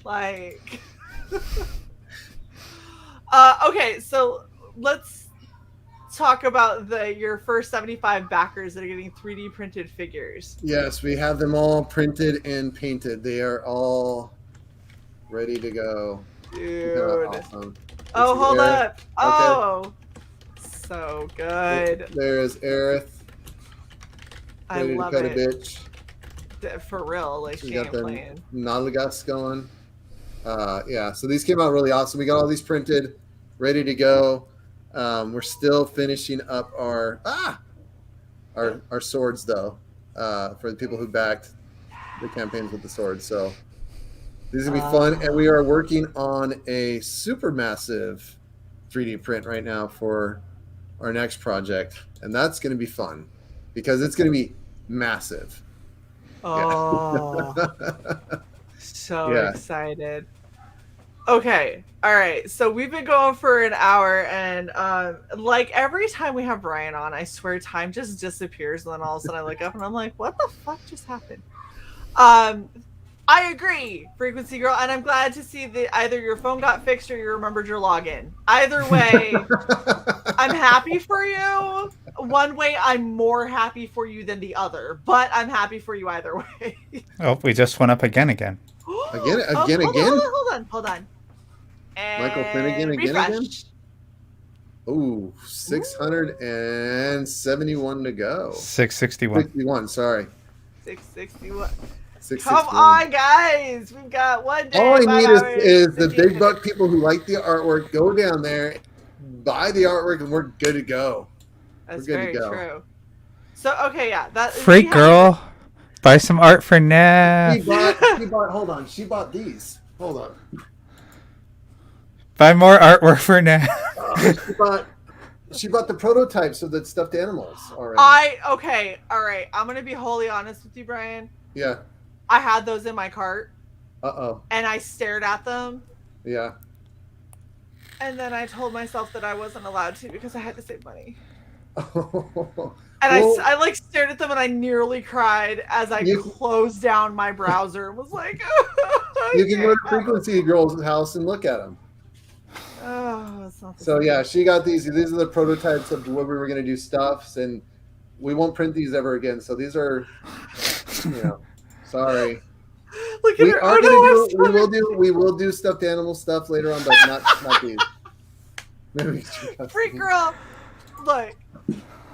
[SPEAKER 1] Like, okay, so let's talk about your first 75 backers that are getting 3D printed figures.
[SPEAKER 3] Yes, we have them all printed and painted. They are all ready to go.
[SPEAKER 1] Dude. Awesome. Oh, hold up. Oh. so good.
[SPEAKER 3] There's Airith.
[SPEAKER 1] I love
[SPEAKER 3] cut
[SPEAKER 1] it.
[SPEAKER 3] A bitch.
[SPEAKER 1] For real, like she ain't playing.
[SPEAKER 3] Nalagas going. Yeah, so these came out really awesome. We got all these printed, ready to go. We're still finishing up our swords though, for the people who backed the campaigns with the swords. So these are gonna be fun, and we are working on a super massive 3D print right now for our next project, and that's gonna be fun because it's gonna be massive.
[SPEAKER 1] Oh,
[SPEAKER 3] yeah.
[SPEAKER 1] so excited. Okay, all right. So we've been going for an hour, and like every time we have Bryan on, I swear time just disappears, and then all of a sudden I look up and I'm like, what the fuck just happened? I agree, Frequency Girl, and I'm glad to see that either your phone got fixed or you remembered your login. Either way, I'm happy for you. One way, I'm more happy for you than the other, but I'm happy for you either way.
[SPEAKER 2] Oh, we just went up again.
[SPEAKER 3] Again.
[SPEAKER 1] Hold on. And
[SPEAKER 3] Michael Finnegan again.
[SPEAKER 1] refresh.
[SPEAKER 3] Ooh, 671 to go.
[SPEAKER 2] 661.
[SPEAKER 3] 61, sorry.
[SPEAKER 1] 661.
[SPEAKER 3] 661.
[SPEAKER 1] Come on, guys. We've got one day.
[SPEAKER 3] All I need is the big buck people who like the artwork. Go down there, buy the artwork, and we're good to go.
[SPEAKER 1] That's very true. So, okay, yeah.
[SPEAKER 2] Freak girl, buy some art for Nav.
[SPEAKER 3] She bought, hold on. She bought these. Hold on.
[SPEAKER 2] Buy more artwork for Nav.
[SPEAKER 3] She bought the prototypes of the stuffed animals already.
[SPEAKER 1] Okay, all right. I'm gonna be wholly honest with you, Bryan.
[SPEAKER 3] Yeah.
[SPEAKER 1] I had those in my cart.
[SPEAKER 3] Uh-oh.
[SPEAKER 1] And I stared at them.
[SPEAKER 3] Yeah.
[SPEAKER 1] And then I told myself that I wasn't allowed to because I had to save money.
[SPEAKER 3] And
[SPEAKER 1] I like stared at them and I nearly cried as I closed down my browser and was like,
[SPEAKER 3] you can go to Frequency Girl's house and look at them.
[SPEAKER 1] Oh, it's not
[SPEAKER 3] so yeah, she got these. These are the prototypes of what we were going to do stuffs, and we won't print these ever again. So these are, sorry.
[SPEAKER 1] Look at
[SPEAKER 3] we will do stuffed animal stuff later on, but not these.
[SPEAKER 1] Freak girl, look.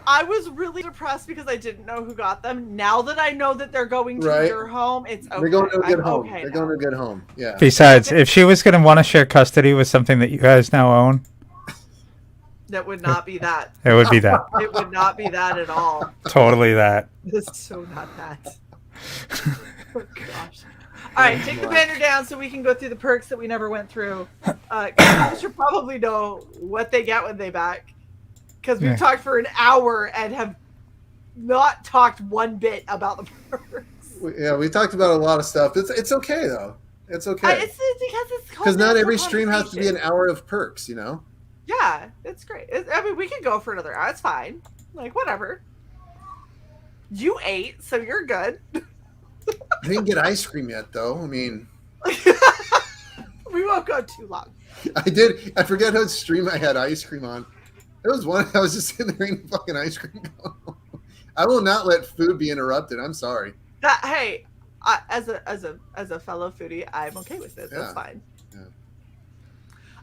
[SPEAKER 1] I was really depressed because I didn't know who got them. Now that I know that they're going to your home, it's okay.
[SPEAKER 3] They're going to a good home. They're going to a good home. Yeah.
[SPEAKER 2] Besides, if she was going to want to share custody with something that you guys now own,
[SPEAKER 1] that would not be that.
[SPEAKER 2] It would be that.
[SPEAKER 1] It would not be that at all.
[SPEAKER 2] Totally that.
[SPEAKER 1] It's so not that. Oh gosh. All right, take the banner down so we can go through the perks that we never went through. You should probably know what they get when they back. Because we've talked for an hour and have not talked one bit about the perks.
[SPEAKER 3] Yeah, we talked about a lot of stuff. It's okay though. It's okay.
[SPEAKER 1] It's
[SPEAKER 3] because not every stream has to be an hour of perks,
[SPEAKER 1] Yeah, it's great. I mean, we could go for another hour. It's fine. Like whatever. You ate, so you're good.
[SPEAKER 3] I didn't get ice cream yet, though. I mean,
[SPEAKER 1] we won't go too long.
[SPEAKER 3] I did. I forget what stream I had ice cream on. There was one. I was just sitting there eating fucking ice cream. I will not let food be interrupted. I'm sorry.
[SPEAKER 1] Hey, as a fellow foodie, I'm okay with it. That's fine. Yeah.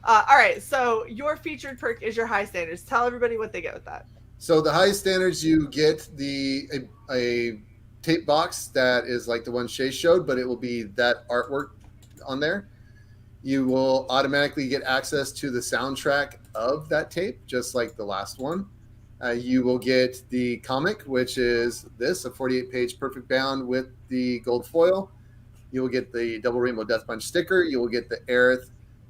[SPEAKER 1] All right. So your featured perk is your high standards. Tell everybody what they get with that.
[SPEAKER 3] So the high standards, you get a tape box that is like the one Shae showed, but it will be that artwork on there. You will automatically get access to the soundtrack of that tape, just like the last one. You will get the comic, which is this, a 48-page perfect bound with the gold foil. You will get the Double Rainbow Death Punch sticker. You will get the Airith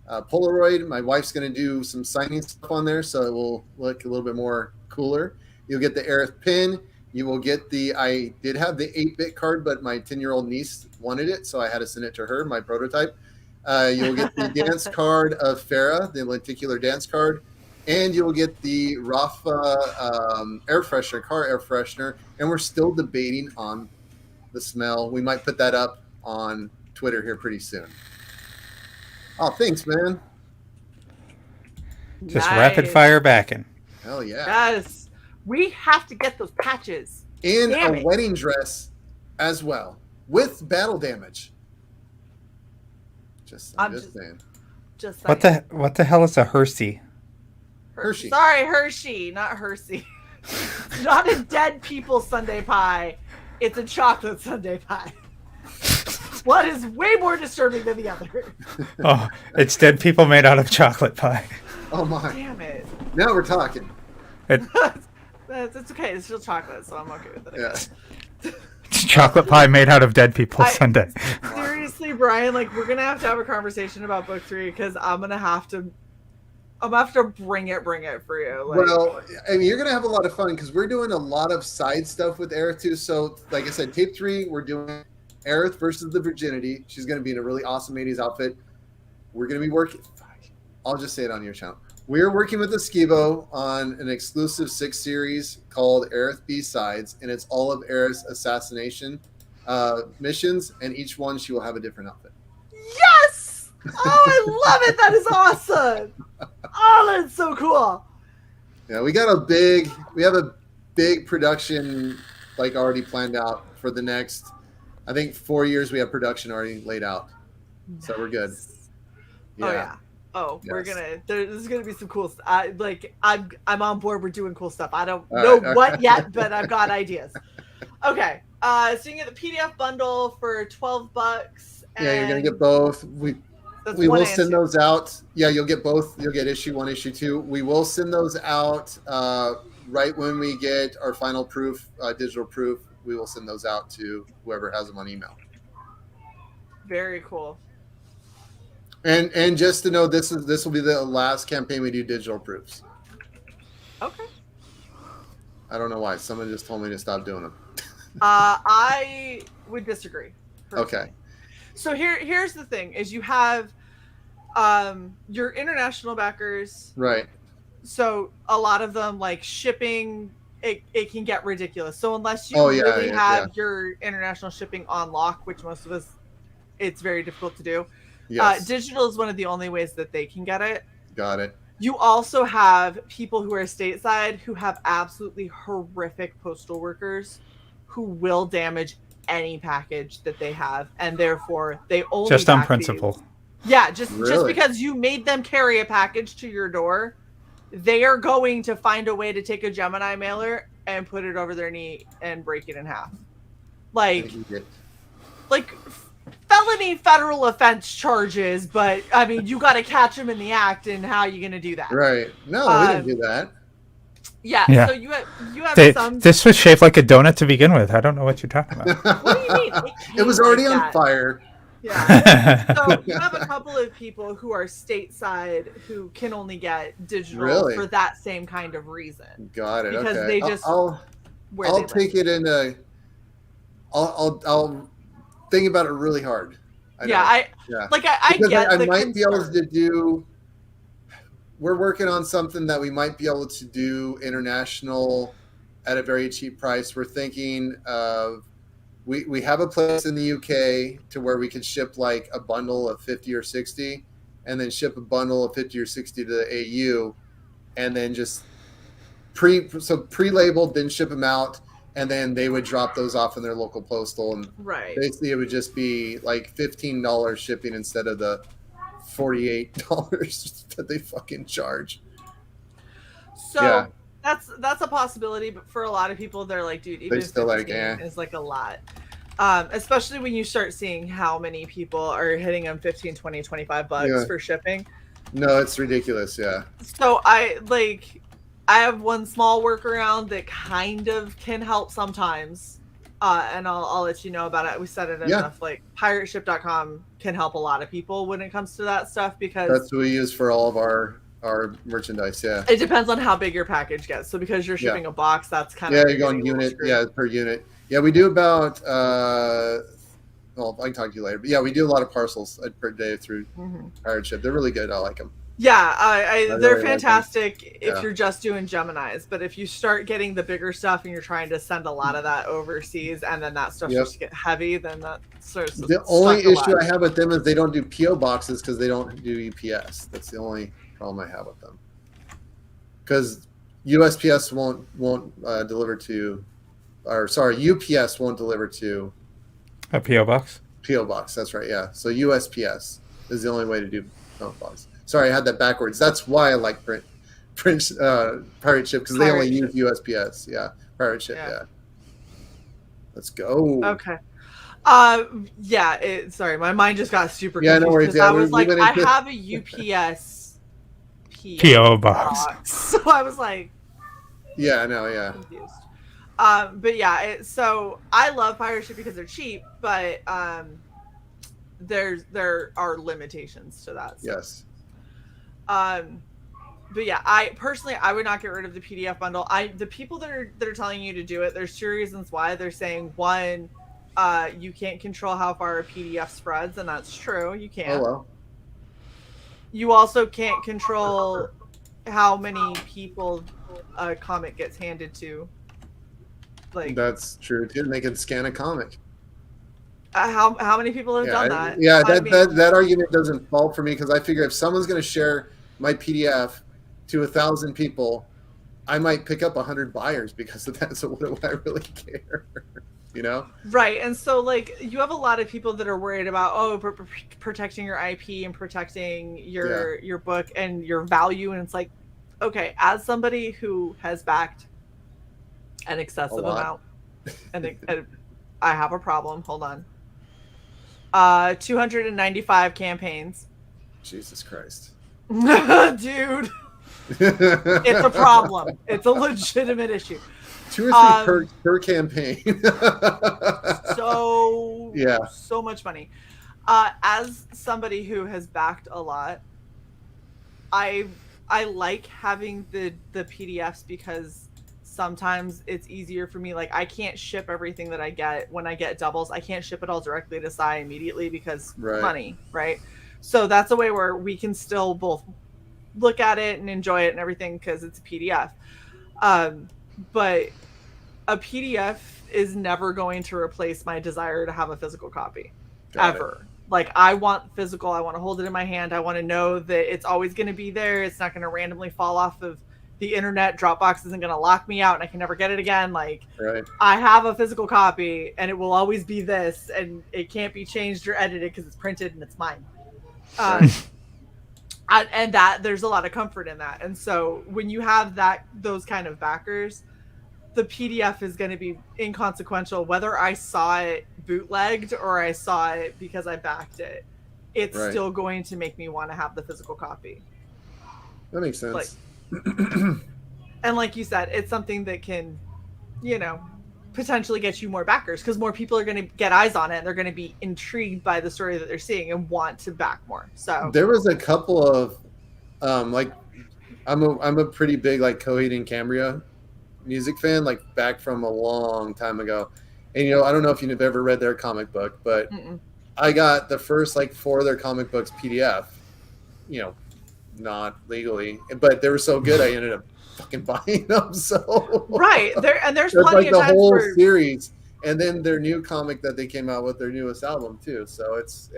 [SPEAKER 3] Polaroid. My wife's going to do some signing stuff on there, so it will look a little bit more cooler. You'll get the Airith pin. You will get I did have the 8-bit card, but my 10-year-old niece wanted it, so I had to send it to her, my prototype. You'll get the dance card of Farah, the lenticular dance card, and you'll get the Rafa air freshener, car air freshener, and we're still debating on the smell. We might put that up on Twitter here pretty soon. Oh, thanks, man.
[SPEAKER 2] Just rapid fire backing.
[SPEAKER 3] Hell yeah.
[SPEAKER 1] Yes. We have to get those patches.
[SPEAKER 3] And a wedding dress as well, with battle damage. I'm just saying.
[SPEAKER 1] Just saying.
[SPEAKER 2] What the hell is a Hersey?
[SPEAKER 3] Hershey.
[SPEAKER 1] Sorry, Hershey, not Hershey. It's not a dead people Sunday pie. It's a chocolate Sunday pie. One is way more disturbing than the other.
[SPEAKER 2] Oh, it's dead people made out of chocolate pie.
[SPEAKER 3] Oh my!
[SPEAKER 1] Damn it!
[SPEAKER 3] Now we're talking.
[SPEAKER 1] It's okay. It's still chocolate, so I'm okay with it.
[SPEAKER 3] Yeah.
[SPEAKER 2] It's chocolate pie made out of dead people Sunday.
[SPEAKER 1] Seriously, Brian, like we're gonna have to have a conversation about book 3 because I'm gonna have to bring it for you. Like,
[SPEAKER 3] well, I mean, you're gonna have a lot of fun because we're doing a lot of side stuff with Airith too. So, like I said, tape 3, we're doing Airith versus the Virginity. She's gonna be in a really awesome 80s outfit. We're gonna be working. I'll just say it on your channel. We're working with Skibo on an exclusive 6 series called Airith B-Sides, and it's all of Aerith's assassination missions, and each one she will have a different outfit.
[SPEAKER 1] Yes! Oh, I love it. That is awesome. Oh, that's so cool.
[SPEAKER 3] Yeah, we have a big production like already planned out for the next, I think 4 years. We have production already laid out, so we're good.
[SPEAKER 1] Yeah. Oh yeah. Oh, yes. There's gonna be some cool stuff. I'm on board. We're doing cool stuff. I don't know what yet, but I've got ideas. Okay. So you can get the PDF bundle for $12.
[SPEAKER 3] Yeah, you're gonna get both. We will send those out. Yeah, you'll get both. You'll get issue 1, issue 2. We will send those out right when we get our final proof, digital proof. We will send those out to whoever has them on email.
[SPEAKER 1] Very cool.
[SPEAKER 3] And just to know, this will be the last campaign we do digital proofs.
[SPEAKER 1] Okay.
[SPEAKER 3] I don't know why. Someone just told me to stop doing them.
[SPEAKER 1] I would disagree. Personally.
[SPEAKER 3] Okay.
[SPEAKER 1] So here's the thing: is you have your international backers,
[SPEAKER 3] right?
[SPEAKER 1] So a lot of them, like shipping, it can get ridiculous. So unless you really have your international shipping on lock, which most of us, it's very difficult to do. Yes. Digital is one of the only ways that they can get it.
[SPEAKER 3] Got it.
[SPEAKER 1] You also have people who are stateside who have absolutely horrific postal workers who will damage any package that they have, and therefore they only
[SPEAKER 2] just on principle.
[SPEAKER 1] Yeah, just because you made them carry a package to your door, they are going to find a way to take a Gemini mailer and put it over their knee and break it in half. Like felony federal offense charges, but I mean, you got to catch them in the act, and how are you going to do that?
[SPEAKER 3] Right. No, we didn't do that.
[SPEAKER 1] Yeah. So you have some.
[SPEAKER 2] This was shaped like a donut to begin with. I don't know what you're talking about.
[SPEAKER 1] What do you mean?
[SPEAKER 3] It was already on fire.
[SPEAKER 1] Yeah. So you have a couple of people who are stateside who can only get digital for that same kind of reason.
[SPEAKER 3] Got it.
[SPEAKER 1] Because
[SPEAKER 3] okay.
[SPEAKER 1] they just.
[SPEAKER 3] I'll take it in a. I'll think about it really hard. I get.
[SPEAKER 1] I
[SPEAKER 3] might be able to do. We're working on something that we might be able to do international at a very cheap price. We're thinking of. We have a place in the UK to where we could ship like a bundle of 50 or 60, and then ship a bundle of 50 or 60 to the AU, and then just pre-labeled, then ship them out. And then they would drop those off in their local postal, and basically it would just be like $15 shipping instead of the $48 that they fucking charge.
[SPEAKER 1] So that's a possibility, but for a lot of people, they're like, dude, even if is like a lot. Especially when you start seeing how many people are hitting them $15, $20, $25 for shipping.
[SPEAKER 3] No, it's ridiculous. Yeah.
[SPEAKER 1] So I have one small workaround that kind of can help sometimes, and I'll let you know about it. We said it enough. Like pirateship.com can help a lot of people when it comes to that stuff, because
[SPEAKER 3] that's what we use for all of our merchandise. Yeah,
[SPEAKER 1] it depends on how big your package gets. So because you're shipping a box, that's kind
[SPEAKER 3] of you're going unit. Yeah, per unit. Yeah, we do about well, I can talk to you later, but yeah, we do a lot of parcels per day through Pirate Ship. They're really good. I like them.
[SPEAKER 1] Yeah, they're really fantastic if you're just doing Geminis. But if you start getting the bigger stuff and you're trying to send a lot of that overseas, and then that stuff starts to get heavy, then that starts to
[SPEAKER 3] The only issue I have with them is they don't do PO boxes because they don't do UPS. That's the only problem I have with them. Because USPS won't deliver to, or sorry, UPS won't deliver to
[SPEAKER 2] a PO box.
[SPEAKER 3] PO box. That's right. Yeah. So USPS is the only way to do PO box. Sorry, I had that backwards. That's why I like French pirate ship because they only use USPS. Yeah, pirate ship. Yeah. Let's go.
[SPEAKER 1] Okay. Sorry, my mind just got super confused.
[SPEAKER 3] Yeah, no worries.
[SPEAKER 1] I was like, I have a UPS
[SPEAKER 2] PO box.
[SPEAKER 1] So I was like,
[SPEAKER 3] yeah, no, yeah.
[SPEAKER 1] Confused. But yeah, so I love pirate ship because they're cheap, but there are limitations to that. So.
[SPEAKER 3] Yes.
[SPEAKER 1] But yeah, I personally would not get rid of the PDF bundle. The people that are telling you to do it, there's two reasons why. They're saying, one, you can't control how far a PDF spreads, and that's true. You can't.
[SPEAKER 3] Oh well.
[SPEAKER 1] You also can't control how many people a comic gets handed to. Like,
[SPEAKER 3] that's true too. They can scan a comic.
[SPEAKER 1] How many people have done that?
[SPEAKER 3] Yeah, that argument doesn't fall for me because I figure if someone's going to share my PDF to 1,000 people, I might pick up 100 buyers because of that. So what do I really care? You know?
[SPEAKER 1] Right. And so like you have a lot of people that are worried about protecting your IP and protecting your book and your value, and it's like, okay, as somebody who has backed an excessive amount and I have a problem. Hold on. 295 campaigns.
[SPEAKER 3] Jesus Christ.
[SPEAKER 1] Dude. It's a problem. It's a legitimate issue.
[SPEAKER 3] 2 or 3 per campaign.
[SPEAKER 1] So much money. As somebody who has backed a lot, I like having the PDFs because sometimes it's easier for me. Like I can't ship everything that I get when I get doubles. I can't ship it all directly to CY immediately because money, right? So that's a way where we can still both look at it and enjoy it and everything because it's a PDF. But a PDF is never going to replace my desire to have a physical copy. Ever. Like I want physical. I want to hold it in my hand. I want to know that it's always going to be there. It's not going to randomly fall off of the internet. Dropbox isn't going to lock me out and I can never get it again. Like I have a physical copy and it will always be this and it can't be changed or edited because it's printed and it's mine. And that there's a lot of comfort in that. And so when you have those kind of backers, the PDF is going to be inconsequential whether I saw it bootlegged or I saw it because I backed it. It's still going to make me want to have the physical copy.
[SPEAKER 3] That makes sense.
[SPEAKER 1] And like you said, it's something that can, potentially get you more backers because more people are going to get eyes on it and they're going to be intrigued by the story that they're seeing and want to back more. So
[SPEAKER 3] there was a couple of like I'm a pretty big like Coheed and Cambria music fan, like back from a long time ago. And I don't know if you've ever read their comic book, but I got the first like 4 of their comic books PDF, not legally, but they were so good I ended up fucking buying them. So
[SPEAKER 1] there's plenty
[SPEAKER 3] like
[SPEAKER 1] of
[SPEAKER 3] the whole
[SPEAKER 1] for...
[SPEAKER 3] series, and then their new comic that they came out with, their newest album too. So it's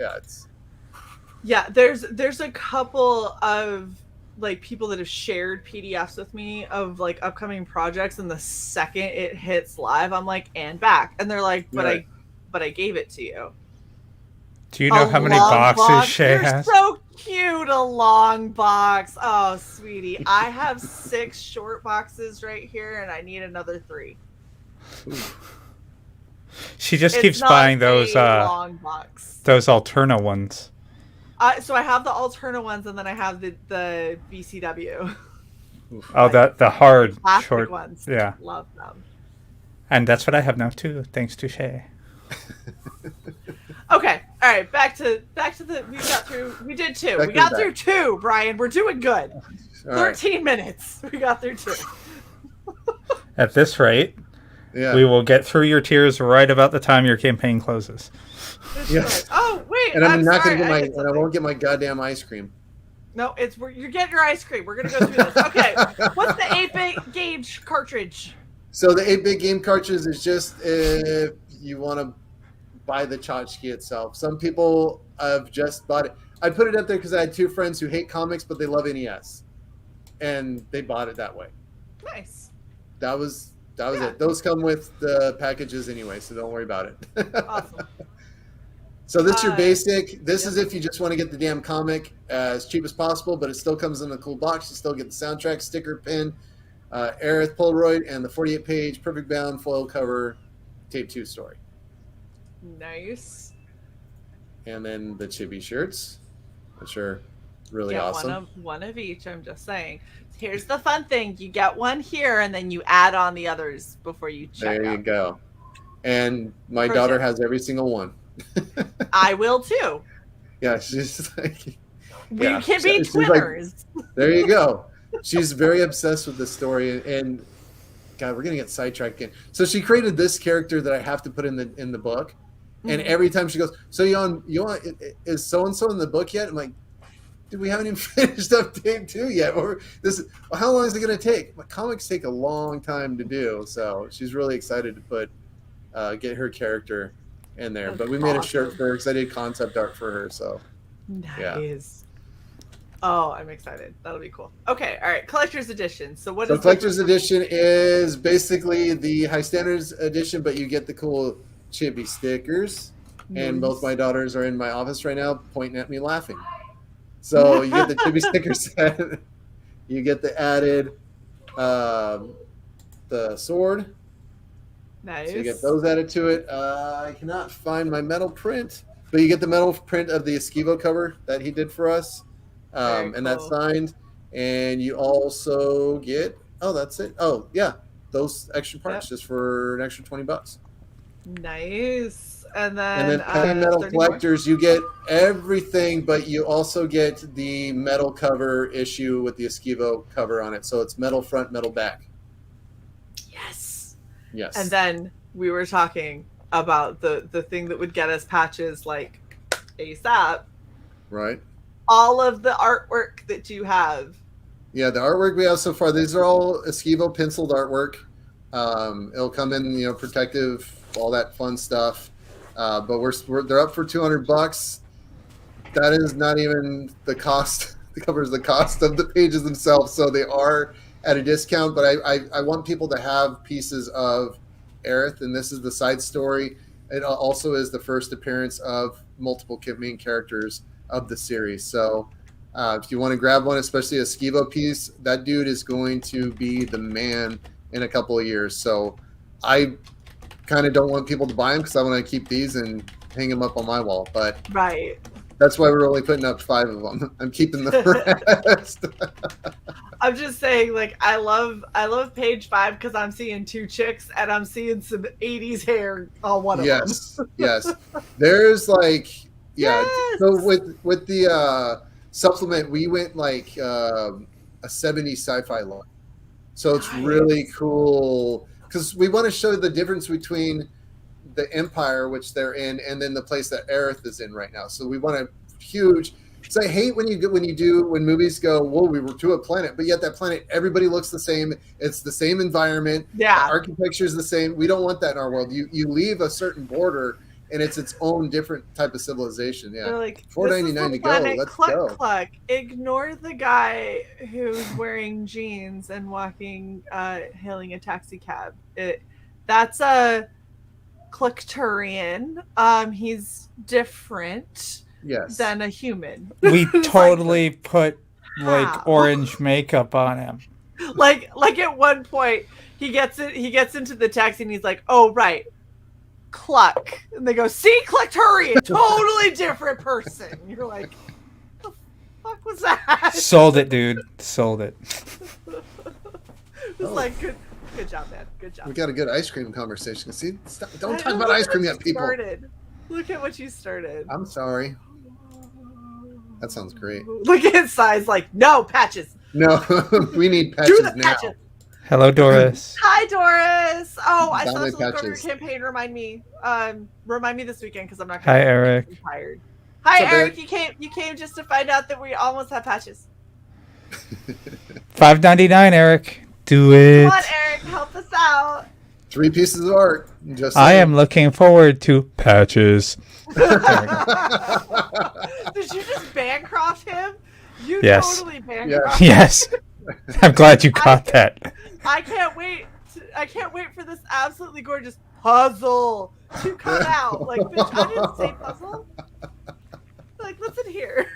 [SPEAKER 1] there's a couple of like people that have shared PDFs with me of like upcoming projects, and the second it hits live, I'm like, and back, and they're like, but I gave it to you.
[SPEAKER 2] Do you know how many boxes Shae has?
[SPEAKER 1] You're so cute, a long box. Oh, sweetie. I have 6 short boxes right here, and I need another 3.
[SPEAKER 2] She just keeps buying those
[SPEAKER 1] long box.
[SPEAKER 2] Those Alterna ones.
[SPEAKER 1] So I have the Alterna ones, and then I have the BCW.
[SPEAKER 2] Oh, the hard short
[SPEAKER 1] ones.
[SPEAKER 2] Yeah,
[SPEAKER 1] love them.
[SPEAKER 2] And that's what I have now too, thanks to Shae.
[SPEAKER 1] Okay, all right. Back to the. We did 2. We got through 2, Brian. We're doing good. 13 minutes. We got through 2.
[SPEAKER 2] At this rate, we will get through your tiers right about the time your campaign closes.
[SPEAKER 3] Yes.
[SPEAKER 1] Oh wait,
[SPEAKER 3] and I'm not going to get I won't get my goddamn ice cream.
[SPEAKER 1] No, you're getting your ice cream. We're going to go through this. Okay, what's the 8-bit gauge cartridge?
[SPEAKER 3] So the 8-bit game cartridge is just if you want to buy the tchotchke itself. Some people have just bought it. I put it up there because I had 2 friends who hate comics, but they love NES, and they bought it that way.
[SPEAKER 1] Nice.
[SPEAKER 3] That was it. Those come with the packages anyway, so don't worry about it.
[SPEAKER 1] Awesome.
[SPEAKER 3] So this is your basic. This is if you just want to get the damn comic as cheap as possible, but it still comes in a cool box. You still get the soundtrack, sticker, pin, Airith Polaroid, and the 48-page perfect bound foil cover tape 2 story.
[SPEAKER 1] Nice.
[SPEAKER 3] And then the chibi shirts, which are really
[SPEAKER 1] get
[SPEAKER 3] awesome.
[SPEAKER 1] One of each. I'm just saying. Here's the fun thing: you get one here, and then you add on the others before you check.
[SPEAKER 3] There you go. And my daughter has every single one.
[SPEAKER 1] I will too.
[SPEAKER 3] Yeah, she's like,
[SPEAKER 1] we can be twinners.
[SPEAKER 3] Like, there you go. She's very obsessed with the story, and God, we're gonna get sidetracked again. So she created this character that I have to put in the book, and every time she goes, "So you want is so and so in the book yet?" I'm like, "Dude, we haven't even finished up tape 2 yet. Or how long is it gonna take?" My comics take a long time to do, so she's really excited to put get her character in there. But we made a shirt for her because I did concept art for her. So
[SPEAKER 1] nice.
[SPEAKER 3] Yeah.
[SPEAKER 1] Oh, I'm excited. That'll be cool. Okay, all right. Collector's edition. So what is
[SPEAKER 3] collector's edition is basically the high standards edition, but you get the cool chibi stickers. Nice. And both my daughters are in my office right now, pointing at me, laughing. So you get the chibi sticker set. You get the added the sword.
[SPEAKER 1] Nice.
[SPEAKER 3] So you get those added to it. I cannot find my metal print, but you get the metal print of the Esquivo cover that he did for us, and that's signed. And you also get that's it. Oh yeah, those extra parts just for an extra $20.
[SPEAKER 1] Nice. And then
[SPEAKER 3] Penny Metal Collectors, you get everything, but you also get the metal cover issue with the Esquivo cover on it. So it's metal front, metal back. Yes.
[SPEAKER 1] And then we were talking about the thing that would get us patches like ASAP.
[SPEAKER 3] Right.
[SPEAKER 1] All of the artwork that you have.
[SPEAKER 3] Yeah, the artwork we have so far, these are all Esquivo penciled artwork. It'll come in, protective, all that fun stuff. But they're up for $200. That is not even the cost. It covers the cost of the pages themselves, so they are at a discount. But I want people to have pieces of Airith, and this is the side story. It also is the first appearance of multiple main characters of the series. So if you want to grab one, especially a Esquivo piece, that dude is going to be the man in a couple of years. So I kind of don't want people to buy them because I want to keep these and hang them up on my wall. But
[SPEAKER 1] right.
[SPEAKER 3] That's why we're only putting up 5 of them. I'm keeping the rest.
[SPEAKER 1] I'm just saying, like, I love page 5 because I'm seeing 2 chicks and I'm seeing some 80s hair on one of them.
[SPEAKER 3] Yes. There's like, yeah. Yes. So with the supplement, we went like a 70s sci-fi look. So it's really cool because we want to show the difference between the Empire, which they're in, and then the place that Airith is in right now. So we want a huge. So I hate when movies go, whoa, we were to a planet, but yet that planet, everybody looks the same. It's the same environment.
[SPEAKER 1] Yeah,
[SPEAKER 3] the architecture is the same. We don't want that in our world. You leave a certain border, and it's its own different type of civilization. Yeah,
[SPEAKER 1] they're like
[SPEAKER 3] $4.99 to go. Let's go.
[SPEAKER 1] Cluck. Ignore the guy who's wearing jeans and walking, hailing a taxi cab. That's a Cluckturian. He's different than a human.
[SPEAKER 2] We totally put like orange makeup on him.
[SPEAKER 1] Like at one point he gets into the taxi and he's like, "Oh right, Cluck," and they go, "See, Cluckturian, totally different person." You're like, "The fuck was that?"
[SPEAKER 2] Sold it, dude. Sold it.
[SPEAKER 1] It's like Good job, man. Good job.
[SPEAKER 3] We got a good ice cream conversation. See, don't talk about ice cream yet, people.
[SPEAKER 1] Look at what you started.
[SPEAKER 3] I'm sorry. That sounds great.
[SPEAKER 1] Look at Cy's like, no patches.
[SPEAKER 3] No, we need patches now.
[SPEAKER 1] Patches.
[SPEAKER 2] Hello, Doris.
[SPEAKER 1] Hi, Doris. Oh, I still have to look over your campaign. Remind me this weekend because I'm not.
[SPEAKER 2] Hi, Eric.
[SPEAKER 1] I'm tired. Hi, Eric. You came just to find out that we almost have patches.
[SPEAKER 2] $5.99, Eric. Do it.
[SPEAKER 1] Come on, Eric, help us out.
[SPEAKER 3] 3 pieces of art.
[SPEAKER 2] I am looking forward to patches.
[SPEAKER 1] Did you just Bancroft him? You totally Bancroft him.
[SPEAKER 2] Yes. I'm glad you caught that.
[SPEAKER 1] I can't wait. I can't wait for this absolutely gorgeous puzzle to come out. Like, bitch, I didn't say puzzle. What's in here?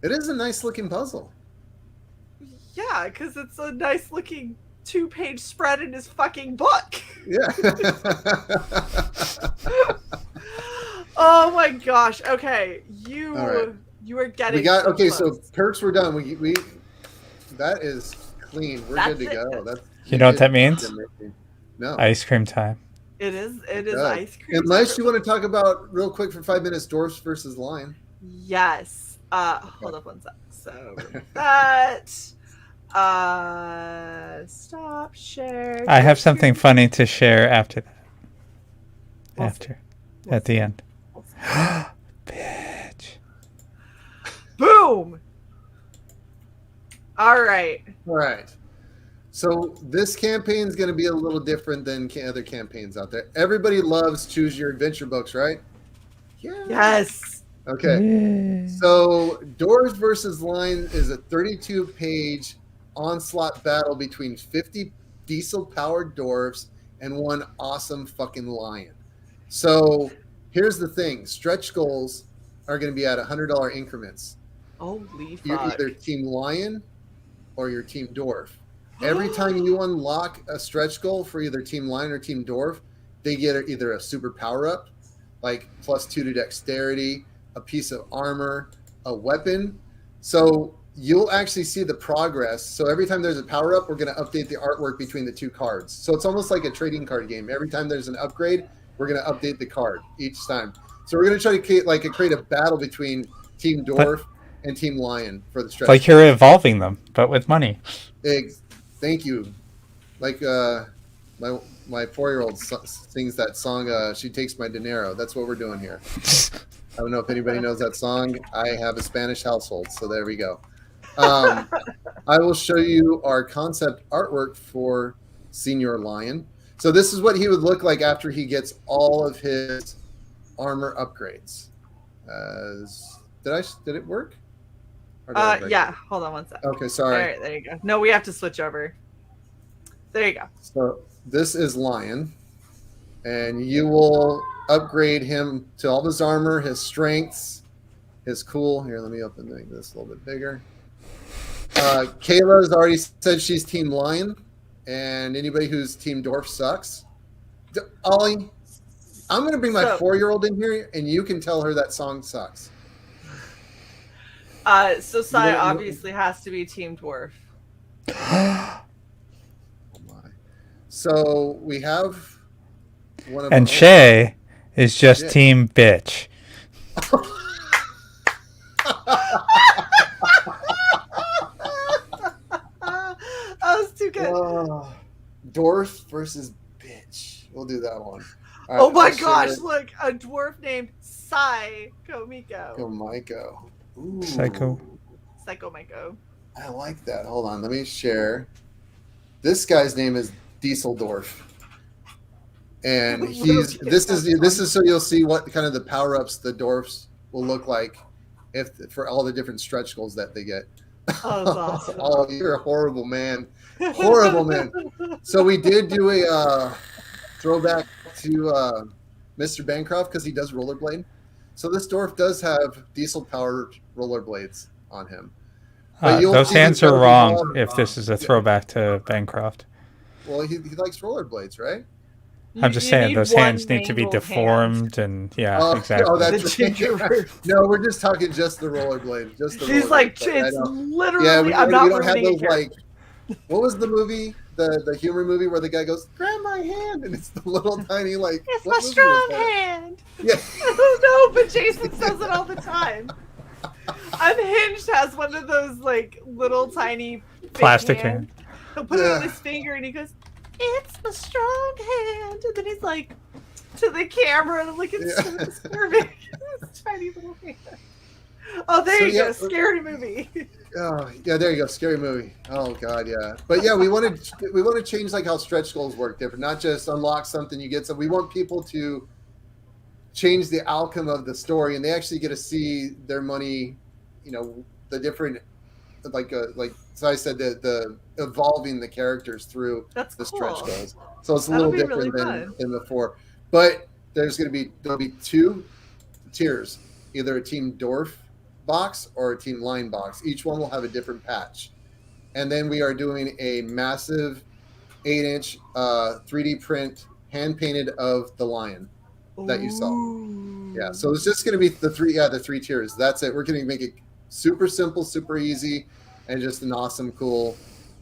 [SPEAKER 3] It is a nice looking puzzle.
[SPEAKER 1] Yeah, because it's a nice looking 2-page spread in his fucking book.
[SPEAKER 3] Yeah.
[SPEAKER 1] Oh my gosh. Okay, you are getting.
[SPEAKER 3] We got
[SPEAKER 1] so
[SPEAKER 3] okay.
[SPEAKER 1] close.
[SPEAKER 3] So perks were done. We that is clean. We're good to go. That's
[SPEAKER 2] you know what that means?
[SPEAKER 3] No.
[SPEAKER 2] Ice cream time.
[SPEAKER 1] It is ice cream.
[SPEAKER 3] Unless you want to talk about real quick for 5 minutes, dwarfs versus lion.
[SPEAKER 1] Yes. Hold up one sec. So that. Stop share.
[SPEAKER 2] I have something funny to share after that. At the end. Bitch.
[SPEAKER 1] Boom. All right.
[SPEAKER 3] So this campaign is going to be a little different than other campaigns out there. Everybody loves Choose Your Adventure books, right?
[SPEAKER 1] Yeah. Yes.
[SPEAKER 3] Okay. Yay. So Dwarves versus Lion is a 32-page onslaught battle between 50 diesel-powered dwarves and one awesome fucking lion. So here's the thing. Stretch goals are going to be at $100 increments.
[SPEAKER 1] Holy fuck.
[SPEAKER 3] You're either Team Lion or you're Team Dwarf. Every time you unlock a stretch goal for either Team Lion or Team Dwarf, they get either a super power-up, like +2 to dexterity, a piece of armor, a weapon. So you'll actually see the progress. So every time there's a power-up, we're going to update the artwork between the two cards. So it's almost like a trading card game. Every time there's an upgrade, we're going to update the card each time. So we're going to try to create a battle between Team Dwarf and Team Lion for the stretch.
[SPEAKER 2] Like you're evolving them, but with money.
[SPEAKER 3] Thank you. Like my 4-year-old sings that song, She Takes My Dinero. That's what we're doing here. I don't know if anybody knows that song. I have a Spanish household, so there we go. I will show you our concept artwork for Senior Lion. So this is what he would look like after he gets all of his armor upgrades. Did it work?
[SPEAKER 1] Yeah. Hold on one sec.
[SPEAKER 3] Okay, sorry.
[SPEAKER 1] All right, there you go. No, we have to switch over. There you go.
[SPEAKER 3] So this is Lion, and you will upgrade him to all his armor, his strengths, his cool. Here, let me make this a little bit bigger. Kayla has already said she's Team Lion, and anybody who's Team Dwarf sucks. Ollie, I'm going to bring my 4-year-old in here, and you can tell her that song sucks.
[SPEAKER 1] So Sai obviously has to be Team Dwarf.
[SPEAKER 3] Oh my. So we have one of
[SPEAKER 2] and Shae is just Team Bitch.
[SPEAKER 1] That was too good.
[SPEAKER 3] Dwarf versus Bitch. We'll do that one.
[SPEAKER 1] Right, oh my gosh, look, a dwarf named Psycho
[SPEAKER 3] Miko. Ooh.
[SPEAKER 2] Psycho
[SPEAKER 1] Miko.
[SPEAKER 3] I like that. Hold on, let me share. This guy's name is Dieseldorf. And this is so you'll see what kind of the power-ups the dwarfs will look like for all the different stretch goals that they get.
[SPEAKER 1] Oh, that's awesome.
[SPEAKER 3] Oh, you're a horrible man. Horrible man. So we did do a throwback to Mr. Bancroft because he does rollerblade. So this dwarf does have diesel-powered rollerblades on him.
[SPEAKER 2] Those hands are wrong if this is a throwback to Bancroft.
[SPEAKER 3] Well, he likes rollerblades, right?
[SPEAKER 2] I'm just saying those hands need to be deformed and exactly.
[SPEAKER 3] Oh, that's right. No, we're just talking just the rollerblade.
[SPEAKER 1] He's like, it's literally. I'm not.
[SPEAKER 3] We don't have those like. What was the movie? The humor movie where the guy goes, "Grab my hand," and it's the little tiny like.
[SPEAKER 1] It's my strong hand.
[SPEAKER 3] Yeah.
[SPEAKER 1] I don't know, but Jason says it all the time. Unhinged has one of those like little tiny
[SPEAKER 2] plastic hand.
[SPEAKER 1] He'll put it on his finger and he goes, "It's my strong hand," and then he's like to the camera and I'm like, it's so disturbing. This tiny little hand. Oh, there you go, scary movie.
[SPEAKER 3] Oh yeah, there you go, scary movie. Oh god, yeah. But yeah, we want to change like how stretch goals work different, not just unlock something you get. So we want people to change the outcome of the story, and they actually get to see their money. You know, the different like so I said the evolving the characters through the stretch goals. So it's a little different than before. But there'll be 2 tiers. either a Team Dwarf box or a Team Lion box. Each one will have a different patch. And then we are doing a massive 8-inch 3D print, hand-painted of the lion that you saw. Yeah, so it's just going to be the three tiers. That's it. We're going to make it super simple, super easy, and just an awesome, cool,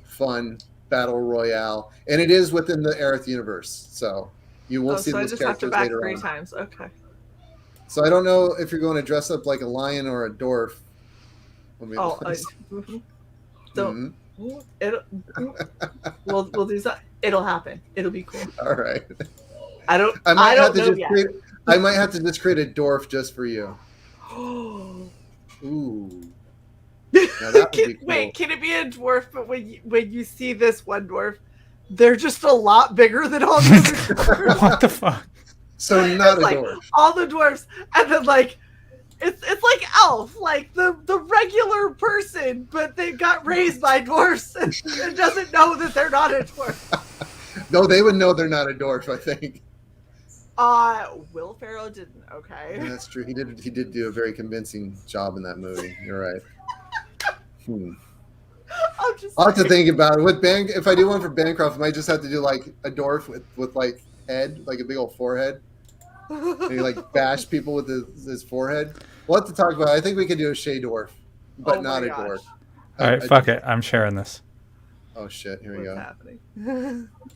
[SPEAKER 3] fun battle royale. And it is within the Aerith universe, so you won't see those characters later on.
[SPEAKER 1] Times. Okay.
[SPEAKER 3] So I don't know if you're going to dress up like a lion or a dwarf.
[SPEAKER 1] Don't. We'll do that. It'll happen. It'll be cool.
[SPEAKER 3] All right.
[SPEAKER 1] I don't know yet.
[SPEAKER 3] I might have to just create a dwarf just for you. Ooh. Now that would be cool.
[SPEAKER 1] Wait, can it be a dwarf? But when you see this one dwarf, they're just a lot bigger than all the other dwarves.
[SPEAKER 2] What the fuck?
[SPEAKER 3] So not a
[SPEAKER 1] like
[SPEAKER 3] dwarf.
[SPEAKER 1] All the dwarves, and then like it's like Elf, like the regular person, but they got raised by dwarfs and doesn't know that they're not a dwarf.
[SPEAKER 3] No, they would know they're not a dwarf, I think.
[SPEAKER 1] Will Ferrell didn't. Okay,
[SPEAKER 3] Yeah, that's true. He did do a very convincing job in that movie. You're right. I'll have to think about it. If I do one for Bancroft, I might just have to do like a dwarf with like head, like a big old forehead. And he like bash people with his forehead. We'll have to talk about it. I think we could do a Shae dwarf, but not a dwarf.
[SPEAKER 2] All right, fuck it. I'm sharing this.
[SPEAKER 3] Oh shit! Here we go.
[SPEAKER 1] What's happening?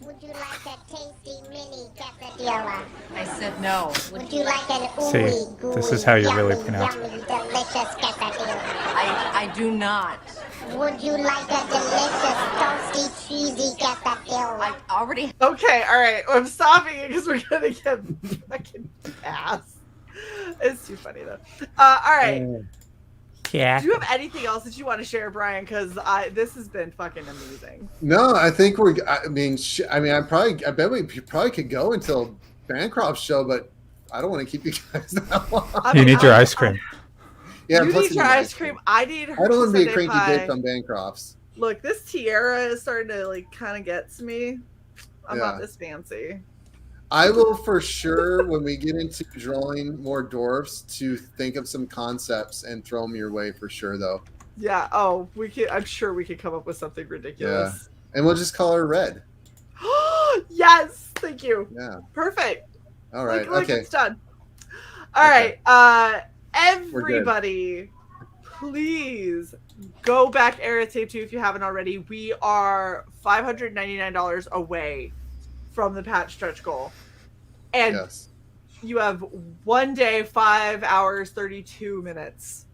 [SPEAKER 5] Would you like a tasty mini quesadilla?
[SPEAKER 6] I said no.
[SPEAKER 5] Would you like an
[SPEAKER 2] See, this is how you really pronounce it.
[SPEAKER 5] yummy, delicious quesadilla?
[SPEAKER 6] I do not.
[SPEAKER 5] Would you like a delicious, toasty, cheesy quesadilla?
[SPEAKER 6] I already.
[SPEAKER 1] Okay, all right. I'm stopping it because we're gonna get fucking ass. It's too funny though. All right.
[SPEAKER 2] Yeah.
[SPEAKER 1] Do you have anything else that you want to share, Bryan? Because this has been fucking amazing.
[SPEAKER 3] No, I think I bet we probably could go until Bancroft's show, but I don't want to keep you guys that long.
[SPEAKER 2] You need your ice cream.
[SPEAKER 3] Yeah,
[SPEAKER 1] you
[SPEAKER 3] plus
[SPEAKER 1] need your ice cream. I need her.
[SPEAKER 3] I don't want to be a
[SPEAKER 1] Sunday
[SPEAKER 3] cranky
[SPEAKER 1] pie.
[SPEAKER 3] bitch on Bancroft's.
[SPEAKER 1] Look, this tiara is starting to like kind of get to me. I'm not this fancy.
[SPEAKER 3] I will for sure, when we get into drawing more dwarfs, to think of some concepts and throw them your way for sure, though.
[SPEAKER 1] Yeah. Oh, we could. I'm sure we could come up with something ridiculous.
[SPEAKER 3] Yeah. And we'll just call her Red.
[SPEAKER 1] Yes. Thank you.
[SPEAKER 3] Yeah.
[SPEAKER 1] Perfect.
[SPEAKER 3] All right.
[SPEAKER 1] Okay. It's done. All right. Everybody, please go back Airith Tape 2 if you haven't already. We are $599 away from the patch stretch goal. And you have 1 day, 5 hours, 32 minutes.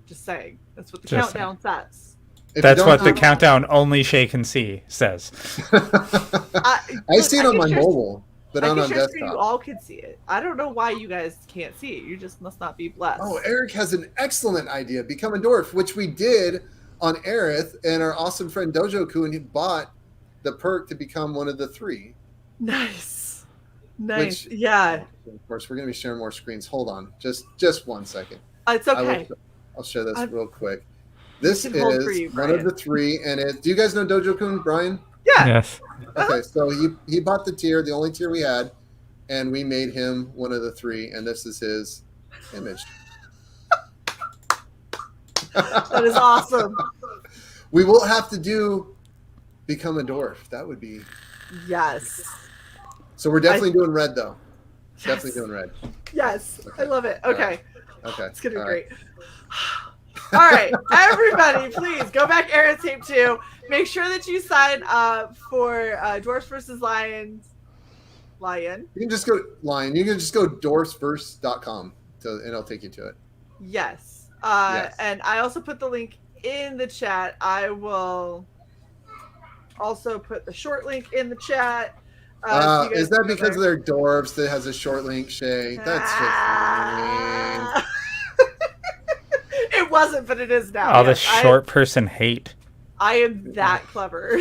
[SPEAKER 1] Just saying. That's what the countdown says.
[SPEAKER 2] That's what the countdown only Shae can see says.
[SPEAKER 3] I see it on my mobile, but I'm on desktop.
[SPEAKER 1] You all could see it. I don't know why you guys can't see it. You just must not be blessed.
[SPEAKER 3] Oh, Eric has an excellent idea. Become a dwarf, which we did on Airith, and our awesome friend Dojo-kun bought the perk to become one of the 3.
[SPEAKER 1] Nice. Yeah.
[SPEAKER 3] Of course, we're going to be sharing more screens. Hold on. Just 1 second.
[SPEAKER 1] It's okay.
[SPEAKER 3] I'll share this real quick. This is one
[SPEAKER 1] Bryan.
[SPEAKER 3] of the 3, and do you guys know Dojo-kun, Bryan?
[SPEAKER 1] Yeah.
[SPEAKER 2] Yes.
[SPEAKER 3] Okay, so he bought the tier, the only tier we had, and we made him one of the 3, and this is his image.
[SPEAKER 1] That is awesome.
[SPEAKER 3] We will have to become a dwarf. That would be...
[SPEAKER 1] Yes.
[SPEAKER 3] So we're definitely doing red, though. Yes. Definitely doing red.
[SPEAKER 1] Yes. Okay. I love it. Okay.
[SPEAKER 3] Okay.
[SPEAKER 1] It's going to be great. All right. Everybody, please go back Airith Tape 2. Make sure that you sign up for Dwarfs vs. Lions. Lion.
[SPEAKER 3] You can just go Lion. You can just go dwarfsverse.com and it'll take you to it.
[SPEAKER 1] Yes. And I also put the link in the chat. I will also put the short link in the chat.
[SPEAKER 3] Is that because they're dwarves that has a short link, Shae? That's just mean.
[SPEAKER 1] It wasn't, but it is now.
[SPEAKER 2] All the short person hate.
[SPEAKER 1] I am that clever.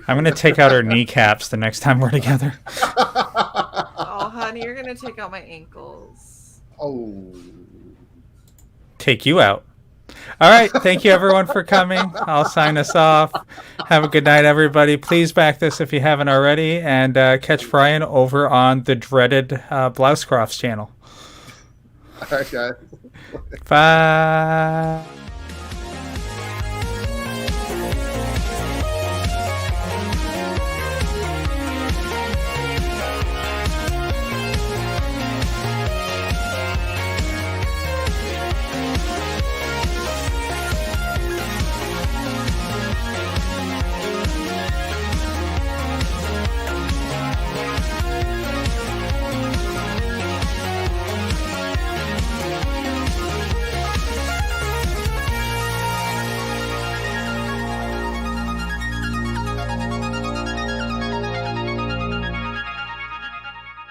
[SPEAKER 2] I'm going to take out her kneecaps the next time we're together.
[SPEAKER 1] Oh, honey, you're going to take out my ankles.
[SPEAKER 3] Oh.
[SPEAKER 2] Take you out. All right. Thank you, everyone, for coming. I'll sign us off. Have a good night, everybody. Please back this if you haven't already. And catch Bryan over on the dreaded Blousecrofts channel.
[SPEAKER 3] All right, guys.
[SPEAKER 2] Bye.